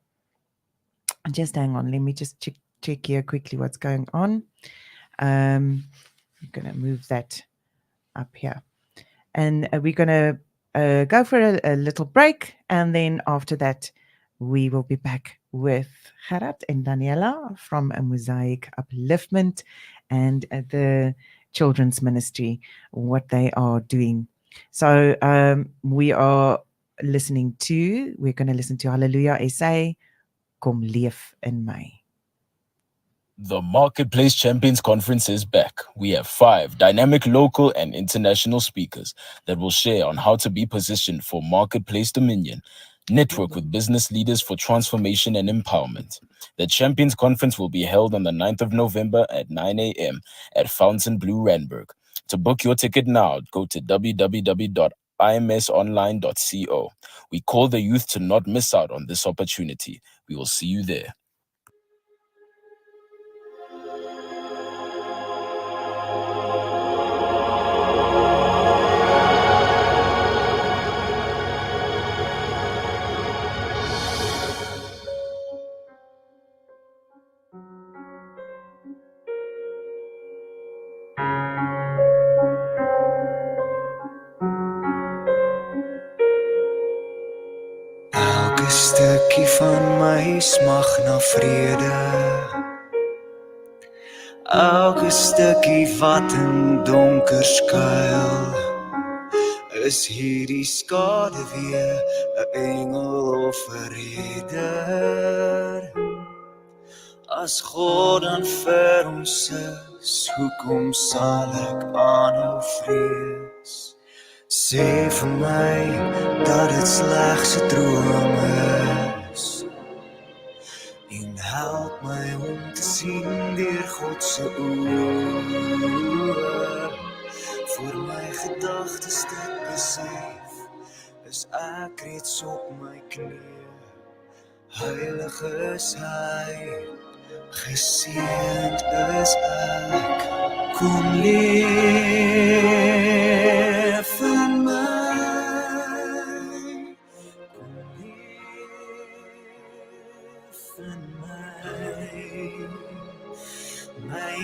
Speaker 1: just hang on. Let me just check here quickly what's going on. I'm going to move that up here, and we're going to go for a little break, and then after that, we will be back with Gerhard and Daniela from a Mozaic Upliftment and the children's ministry, what they are doing. So we're going to listen to Hallelujah SA, Kom Leef in My.
Speaker 10: The Marketplace Champions Conference is back. We have 5 dynamic local and international speakers that will share on how to be positioned for marketplace dominion. Network with business leaders for transformation and empowerment. The Champions Conference will be held on the 9th of November at 9 a.m. at Fontainebleau, Randburg. To book your ticket now, go to www.imsonline.co. We call the youth to not miss out on this opportunity. We will see you there.
Speaker 11: Elke stukkie van my smag na vrede. Elke stukkie wat in donker skuil, is hierdie skade weer 'n engel of 'n redder. As God dan vir ons is, hoekom sal ek aanhou vrees? Sê vir my dat dit slegs 'n droom is, en help my om te sien deur God se oë. Voor my gedagtes dit besef, is ek reeds op my knieë. Heilig is hy, geseënd is ek. Kom leef in my, kom leef in my, my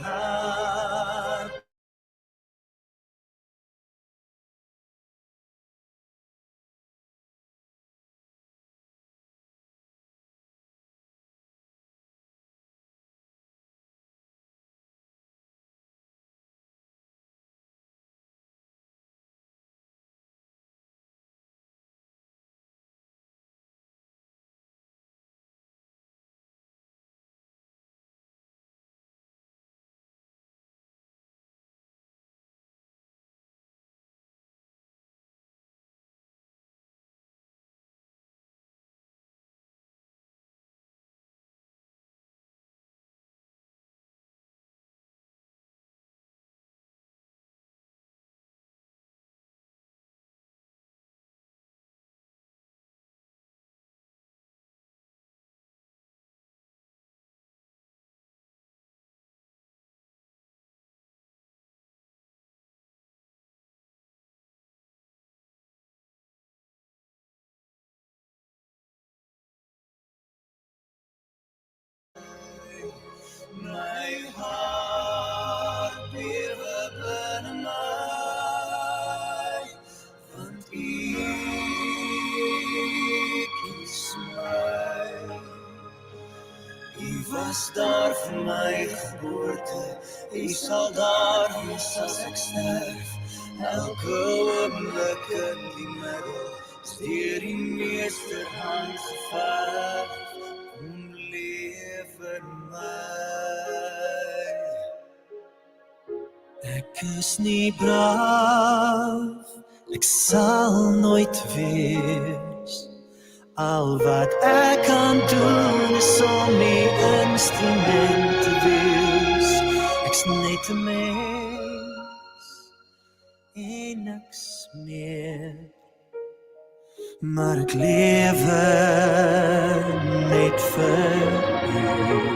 Speaker 11: hart. My hart bewe binne my, want U kies my. U was daar vir my geboorte, U sal daar wees as ek sterf. Elke oomblik in die middel, is deur die meesterhand geverf. Kom leef in my. Ek is nie braaf, ek sal nooit wees. Al wat ek kan doen is om die instrument te wees. Ek's net 'n mens en niks meer. Maar ek lewe net vir u.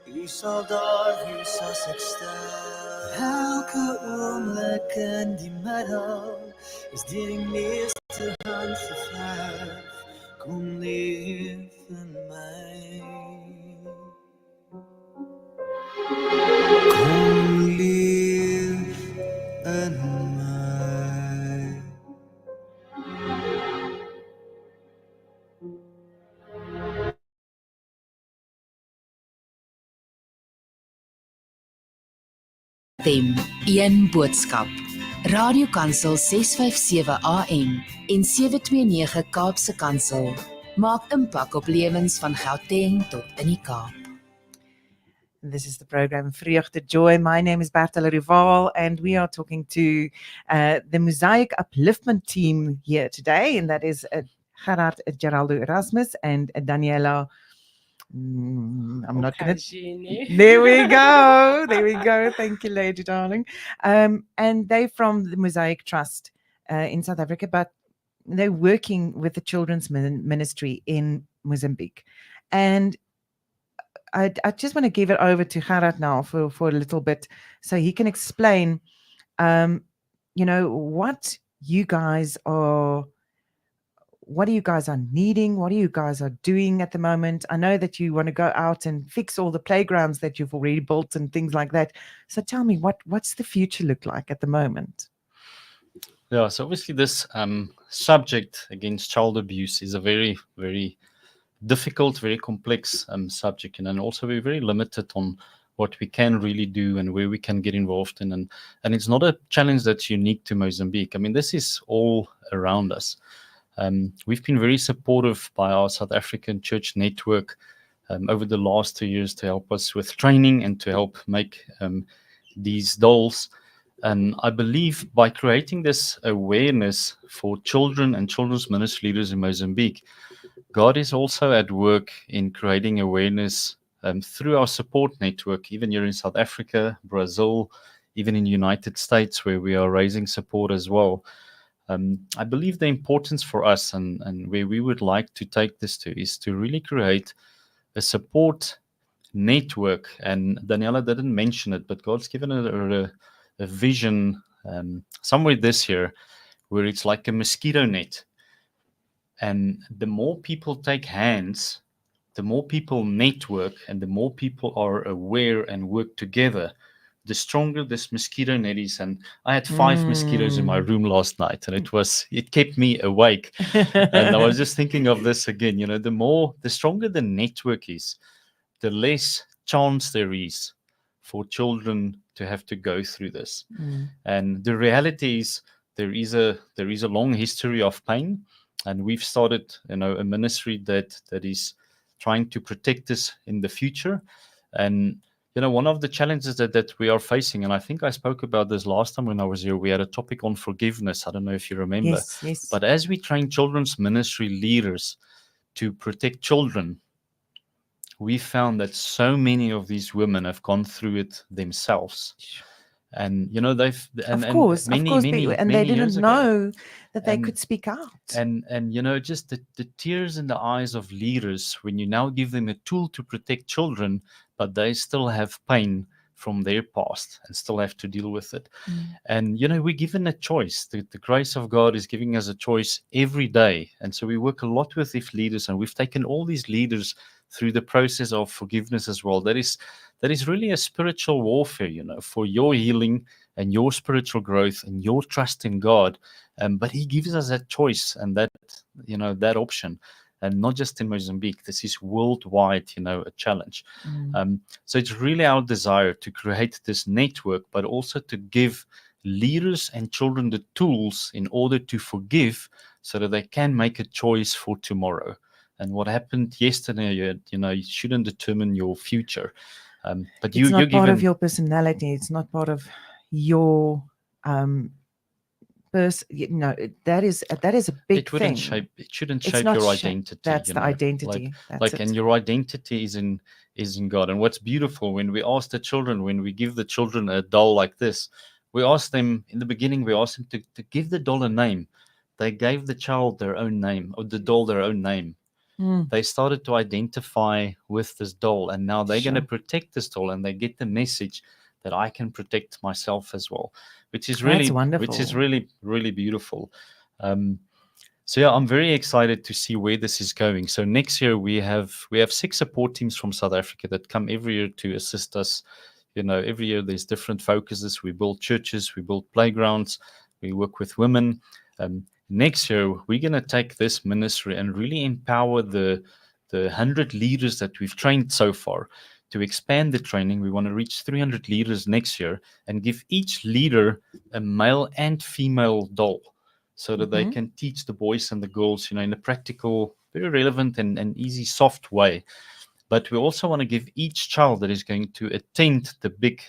Speaker 11: U sal daar wees as ek sterf. Elke oomblik in die middag is deur die meeste hand geverf. Kom leef in my. Kom leef in my.
Speaker 5: Stem, een boodskap. Radiokansel 657 AM en 729 Kaapse Kansel maak impak op lewens van Gauteng tot in die Kaap.
Speaker 1: This is the program Vreugde Joy. My name is Bertha Rival, and we are talking to the Mozaic Upliftment team here today, and that is Gerhard, Geraldo, Erasmus, and Daniela. I'm not going to. There we go. There we go. Thank you, lady darling. And they're from the Mosaic Trust in South Africa, but they're working with the children's ministry in Mozambique. And I just want to give it over to Gerhard now for a little bit, so he can explain, what you guys are needing, what you guys are doing at the moment. I know that you want to go out and fix all the playgrounds that you've already built and things like that. So tell me, what's the future look like at the moment?
Speaker 3: Yeah, so obviously this subject against child abuse is a very, very difficult, very complex subject, and also we're very limited on what we can really do and where we can get involved in. And it's not a challenge that's unique to Mozambique. I mean, this is all around us. We've been very supportive by our South African church network over the last 2 years to help us with training and to help make these dolls. And I believe by creating this awareness for children and children's ministry leaders in Mozambique, God is also at work in creating awareness through our support network, even here in South Africa, Brazil, even in the United States, where we are raising support as well. I believe the importance for us and where we would like to take this to is to really create a support network. And Daniela didn't mention it, but God's given her a vision somewhere this year where it's like a mosquito net. And the more people take hands, the more people network, and the more people are aware and work together, the stronger this mosquito net is. And I had 5 mosquitoes in my room last night, and it kept me awake. And I was just thinking of this again, the stronger the network is, the less chance there is for children to have to go through this. And the reality is there is a long history of pain, and we've started a ministry that is trying to protect us in the future. And one of the challenges that we are facing, and I think I spoke about this last time when I was here, we had a topic on forgiveness. I don't know if you remember.
Speaker 1: Yes.
Speaker 3: But as we train children's ministry leaders to protect children, we found that so many of these women have gone through it themselves. And they've
Speaker 1: they didn't know that they could speak out.
Speaker 3: And just the tears in the eyes of leaders when you now give them a tool to protect children, but they still have pain from their past and still have to deal with it. And we're given a choice. The grace of God is giving us a choice every day. And so we work a lot with these leaders, and we've taken all these leaders through the process of forgiveness as well. That is really a spiritual warfare, for your healing and your spiritual growth and your trust in God. But He gives us that choice and that option. And not just in Mozambique, this is worldwide, a challenge. So it's really our desire to create this network, but also to give leaders and children the tools in order to forgive so that they can make a choice for tomorrow. And what happened yesterday, you shouldn't determine your future. But
Speaker 1: it's not
Speaker 3: you're
Speaker 1: part
Speaker 3: given,
Speaker 1: of your personality. It's not part of your that is a big
Speaker 3: it wouldn't
Speaker 1: thing.
Speaker 3: It shouldn't
Speaker 1: It's
Speaker 3: shape
Speaker 1: not
Speaker 3: your
Speaker 1: sha-
Speaker 3: identity.
Speaker 1: That's the identity. That's it.
Speaker 3: And your identity is in God. And what's beautiful, when we ask the children, when we give the children a doll like this, we ask them in the beginning, we ask them to give the doll a name. They gave the child their own name, or the doll their own name. They started to identify with this doll, and now they're going to protect this doll, and they get the message that I can protect myself as well, which is really
Speaker 1: That's wonderful.
Speaker 3: which is really, really beautiful. So yeah, I'm very excited to see where this is going. So next year we have 6 support teams from South Africa that come every year to assist us. Every year there's different focuses. We build churches, we build playgrounds, we work with women. Next year we're going to take this ministry and really empower the 100 leaders that we've trained so far to expand the training. We want to reach 300 leaders next year and give each leader a male and female doll, so that they can teach the boys and the girls, in a practical, very relevant and easy, soft way. But we also want to give each child that is going to attend the big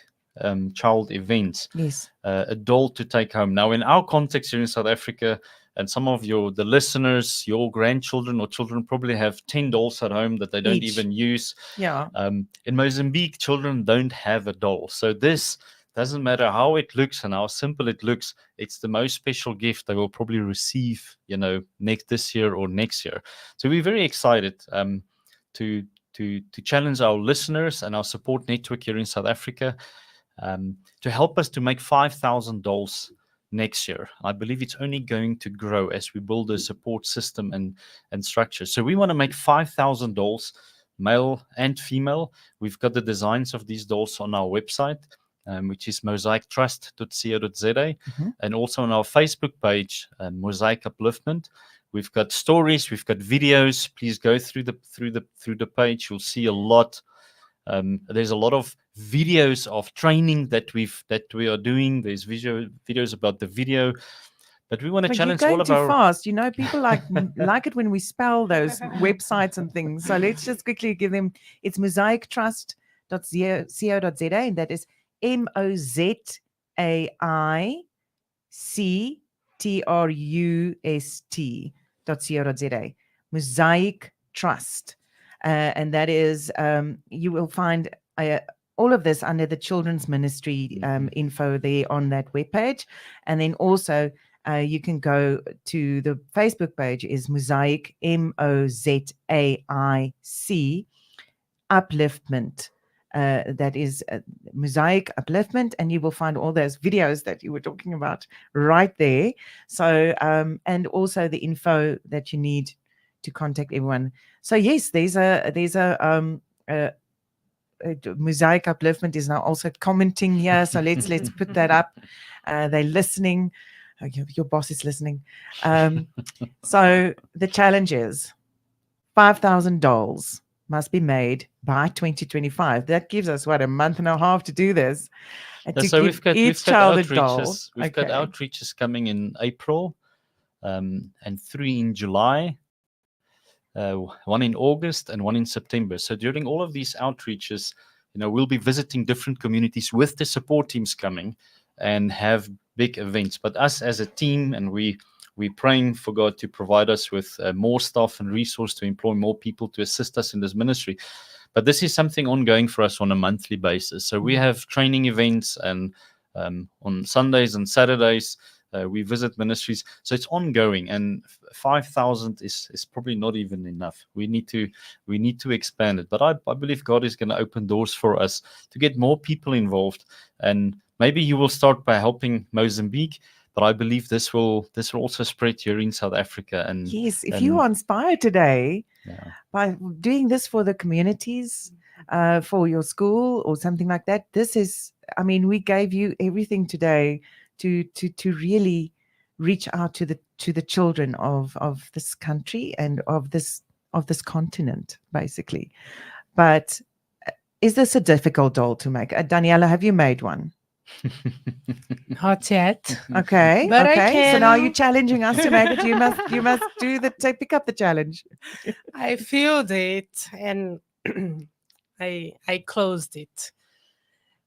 Speaker 3: child events a doll to take home. Now, in our context here in South Africa, and some of the listeners, your grandchildren or children probably have 10 dolls at home that they don't even use.
Speaker 1: Yeah.
Speaker 3: In Mozambique, children don't have a doll. So this doesn't matter how it looks and how simple it looks. It's the most special gift they will probably receive, this year or next year. So we're very excited to challenge our listeners and our support network here in South Africa to help us to make 5,000 dolls next year. I believe it's only going to grow as we build a support system and structure. So we want to make 5,000 dolls, male and female. We've got the designs of these dolls on our website, which is mosaictrust.co.za, and also on our Facebook page, Mozaic Upliftment. We've got stories, we've got videos. Please go through the page. You'll see a lot. There's a lot of videos of training that we are doing. There's videos about the video, but we want to challenge all of
Speaker 1: too
Speaker 3: our.
Speaker 1: fast. People like it when we spell those websites and things. So let's just quickly give them. It's mosaictrust.co.za, and that is MOZAICTRUST.co.za. Mozaic Trust. And that is, you will find all of this under the children's ministry info there on that webpage. And then also you can go to the Facebook page, is Mozaic, MOZAIC Upliftment. That is Mozaic Upliftment, and you will find all those videos that you were talking about right there. So, and also the info that you need to contact everyone. So yes, there's a Mozaic Upliftment is now also commenting here. So let's put that up. They're listening. Your boss is listening. So the challenge is 5,000 dolls must be made by 2025. That gives us a month and a half to do this.
Speaker 3: So we've got outreaches. We've got
Speaker 1: Okay.
Speaker 3: outreaches coming in April, and 3 in July, 1 in August, and 1 in September. So during all of these outreaches, we'll be visiting different communities with the support teams coming and have big events. But us as a team, and we're praying for God to provide us with more staff and resource to employ more people to assist us in this ministry. But this is something ongoing for us on a monthly basis. So we have training events, and on Sundays and Saturdays, we visit ministries. So it's ongoing, and 5,000 is probably not even enough. We need to expand it. But I believe God is going to open doors for us to get more people involved. And maybe you will start by helping Mozambique, but but I believe this will also spread here in South Africa. And
Speaker 1: yes, if you are inspired today
Speaker 3: yeah.
Speaker 1: by doing this for the communities, for your school or something like that, this is, I mean, we gave you everything today to really reach out to the children of this country and of this continent, basically. But is this a difficult doll to make? Daniela, have you made one?
Speaker 2: Not yet.
Speaker 1: Okay,
Speaker 2: But I
Speaker 1: okay. So now
Speaker 2: can.
Speaker 1: you're challenging us to make it. You must pick up the challenge.
Speaker 2: I filled it and I closed it.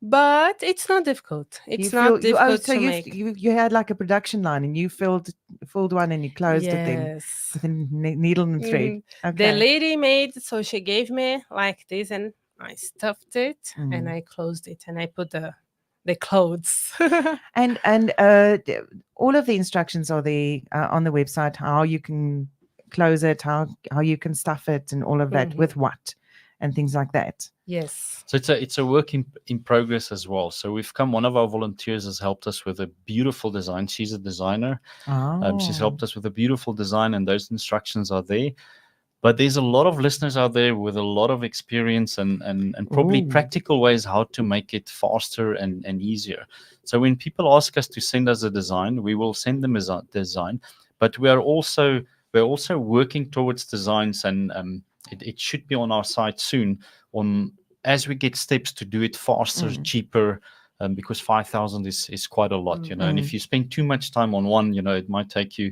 Speaker 2: But it's not difficult. It's not difficult to make.
Speaker 1: You had like a production line and you filled one and you closed it then with a needle and thread. Okay.
Speaker 2: The lady made, so she gave me like this and I stuffed it and I closed it and I put the clothes.
Speaker 1: and all of the instructions are there on the website, how you can close it, how you can stuff it and all of that, with what and things like that.
Speaker 2: Yes.
Speaker 3: So it's a work in progress as well. So we've come, one of our volunteers has helped us with a beautiful design. She's a designer. She's helped us with a beautiful design, and those instructions are there. But there's a lot of listeners out there with a lot of experience and probably practical ways how to make it faster and easier. So when people ask us to send us a design, we will send them a design. But we're also working towards designs, and it should be on our site soon, as we get steps to do it faster, cheaper, because 5,000 is quite a lot, and if you spend too much time on one, it might take you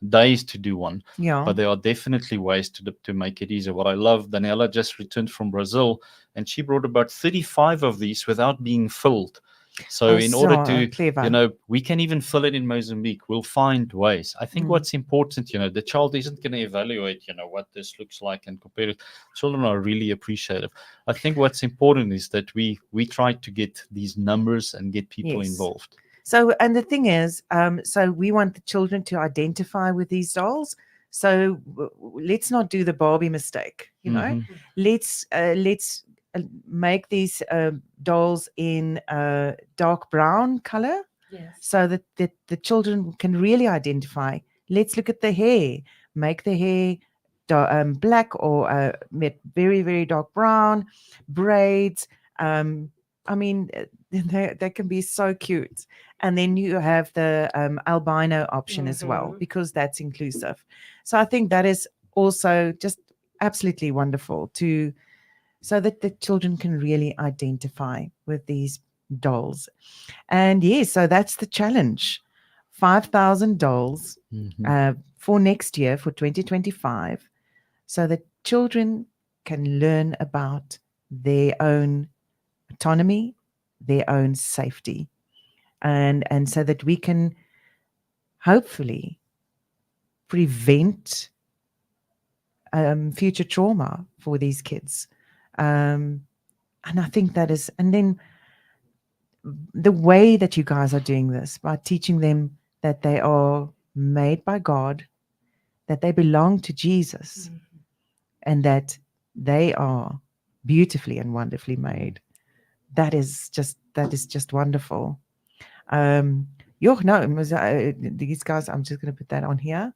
Speaker 3: days to do one. But there are definitely ways to make it easier. What I love, Daniela just returned from Brazil and she brought about 35 of these without being filled. So in order to,
Speaker 1: clever.
Speaker 3: We can even fill it in Mozambique. We'll find ways. I think what's important, the child isn't going to evaluate, what this looks like and compare it. Children are really appreciative. I think what's important is that we try to get these numbers and get people involved.
Speaker 1: So, and the thing is, so we want the children to identify with these dolls. So let's not do the Barbie mistake, Let's make these dolls in dark brown color, so that the children can really identify. Let's look at the hair. Make the hair black or very, very dark brown, braids. I mean, they can be so cute. And then you have the albino option as well, because that's inclusive. So I think that is also just absolutely wonderful so that the children can really identify with these dolls. And yes, so that's the challenge. 5,000 dolls for next year, for 2025, so that children can learn about their own autonomy, their own safety, and so that we can hopefully prevent future trauma for these kids. And I think that is, and then the way that you guys are doing this, by teaching them that they are made by God, that they belong to Jesus, and that they are beautifully and wonderfully made. That is just wonderful. These guys, I'm just going to put that on here.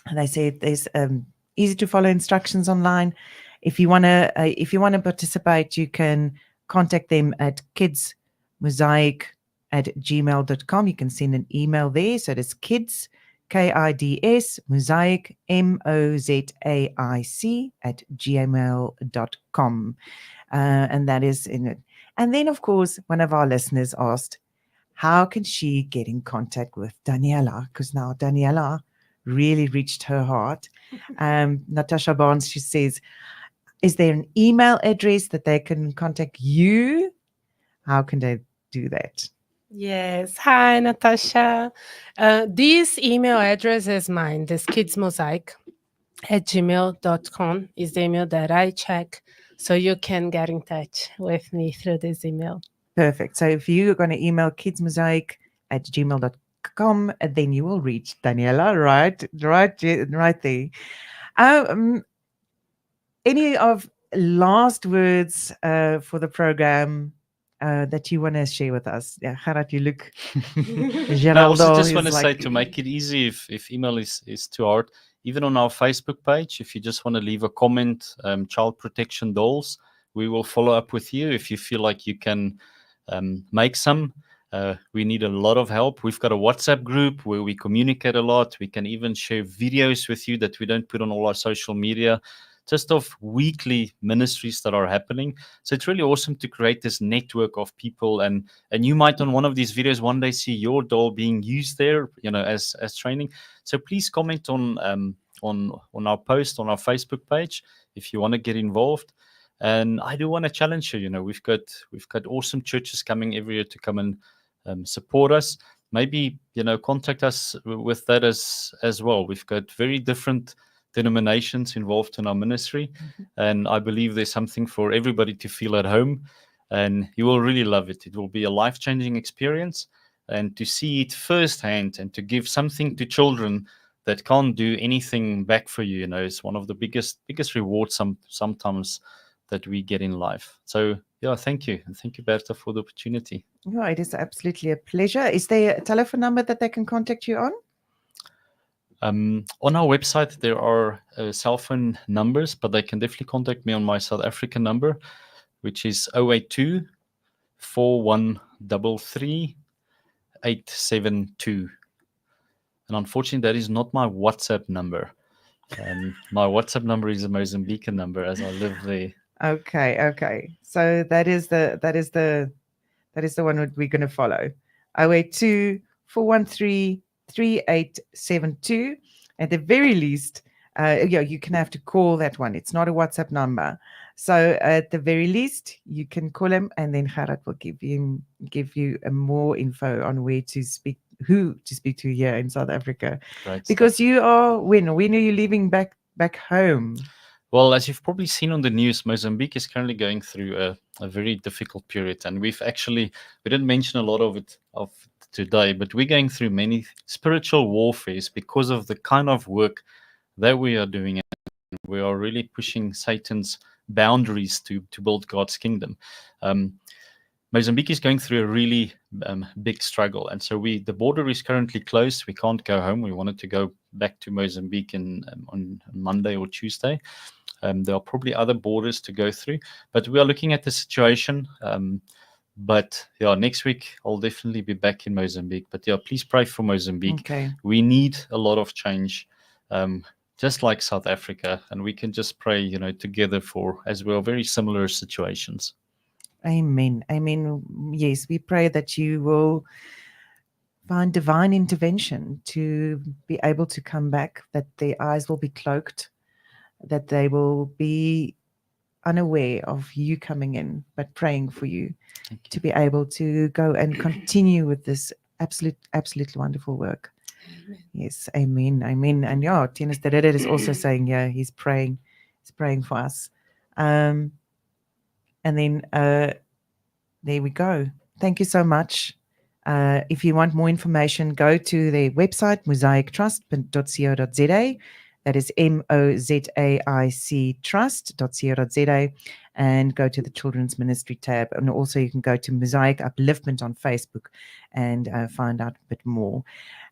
Speaker 1: And they say there's easy to follow instructions online. If you want to participate, you can contact them at kidsmosaic@gmail.com. You can send an email there. So it's kids, KIDS, mosaic, MOZAIC @gmail.com. And that is in it. And then, of course, one of our listeners asked, how can she get in contact with Daniela? Because now Daniela really reached her heart. Natasha Barnes, she says, is there an email address that they can contact you? How can they do that?
Speaker 2: Yes. Hi, Natasha. This email address is mine. This kidsmosaic@gmail.com is the email that I check. So you can get in touch with me through this email.
Speaker 1: Perfect. So if you're going to email kidsmosaic@gmail.com, then you will reach Daniela, right there. Any of last words for the program, that you want to share with us? Yeah, Gerhard, you look.
Speaker 3: No, I also
Speaker 1: Geraldo
Speaker 3: just
Speaker 1: is
Speaker 3: want to say,
Speaker 1: like,
Speaker 3: to make it easy, if email is too hard, even on our Facebook page, if you just want to leave a comment, child protection dolls, we will follow up with you if you feel like you can make some. We need a lot of help. We've got a WhatsApp group where we communicate a lot. We can even share videos with you that we don't put on all our social media, just of weekly ministries that are happening. So it's really awesome to create this network of people, and you might on one of these videos one day see your doll being used there, as training. So please comment on our post on our Facebook page if you want to get involved. And I do want to challenge you. We've got awesome churches coming every year to come and support us. Maybe contact us with that as well. We've got very different denominations involved in our ministry, and I believe there's something for everybody to feel at home, and you will really love it. It will be a life-changing experience, and to see it firsthand and to give something to children that can't do anything back for you, is one of the biggest rewards sometimes that we get in life. So yeah, thank you, and thank you, Bertha, for the opportunity.
Speaker 1: Yeah, it is absolutely a pleasure. Is there a telephone number that they can contact you on?
Speaker 3: On our website, there are cell phone numbers, but they can definitely contact me on my South African number, which is 082 4133 872. And unfortunately, that is not my WhatsApp number. My WhatsApp number is a Mozambican number, as I live there.
Speaker 1: Okay. So that is the one that we're going to follow. 082 413 3872. At the very least, you can have to call that one. It's not a WhatsApp number. So at the very least, you can call him, and then Gerhard will give you more info on who to speak to here in South Africa.
Speaker 3: Right.
Speaker 1: Because you are when are you leaving back home?
Speaker 3: Well, as you've probably seen on the news, Mozambique is currently going through a very difficult period, and we didn't mention a lot of it today, but we're going through many spiritual warfares because of the kind of work that we are doing, and we are really pushing Satan's boundaries to build God's kingdom. Mozambique is going through a really big struggle, and so the border is currently closed. We can't go home. We wanted to go back to Mozambique on Monday or Tuesday. There are probably other borders to go through, but we are looking at the situation. But yeah, next week I'll definitely be back in Mozambique. But yeah, please pray for Mozambique.
Speaker 1: Okay.
Speaker 3: We need a lot of change, just like South Africa, and we can just pray, together as well, very similar situations.
Speaker 1: Amen. Yes, we pray that you will find divine intervention to be able to come back, that their eyes will be cloaked, that they will be unaware of you coming in, but praying for you to be able to go and continue with this absolutely wonderful work. Amen. Yes, amen. And yeah, Tinus Terere is also saying, yeah, he's praying for us. And then there we go. Thank you so much. If you want more information, go to their website, mosaictrust.co.za. That is MOZAIC trust.co.za, and go to the Children's Ministry tab. And also you can go to Mozaic Upliftment on Facebook and find out a bit more.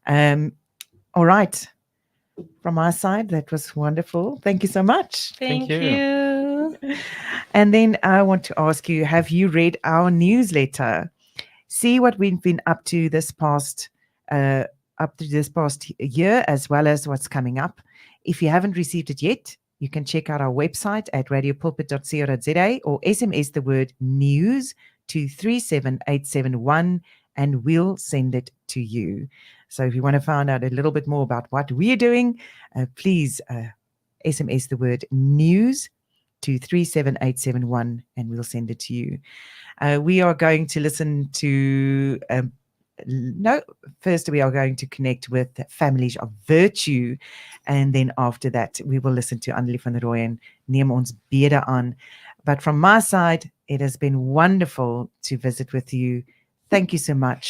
Speaker 1: All right. From our side, that was wonderful. Thank you so much.
Speaker 2: Thank you.
Speaker 1: And then I want to ask you, have you read our newsletter? See what we've been up to this past year, as well as what's coming up. If you haven't received it yet, you can check out our website at radiopulpit.co.za or SMS the word news to 37871 and we'll send it to you. So if you want to find out a little bit more about what we're doing, please SMS the word news to 37871 and we'll send it to you. We are going to listen to first we are going to connect with Families of Virtue, and then after that we will listen to Annelie van der Rooy and Neem ons bede aan. But from my side, it has been wonderful to visit with you. Thank you so much.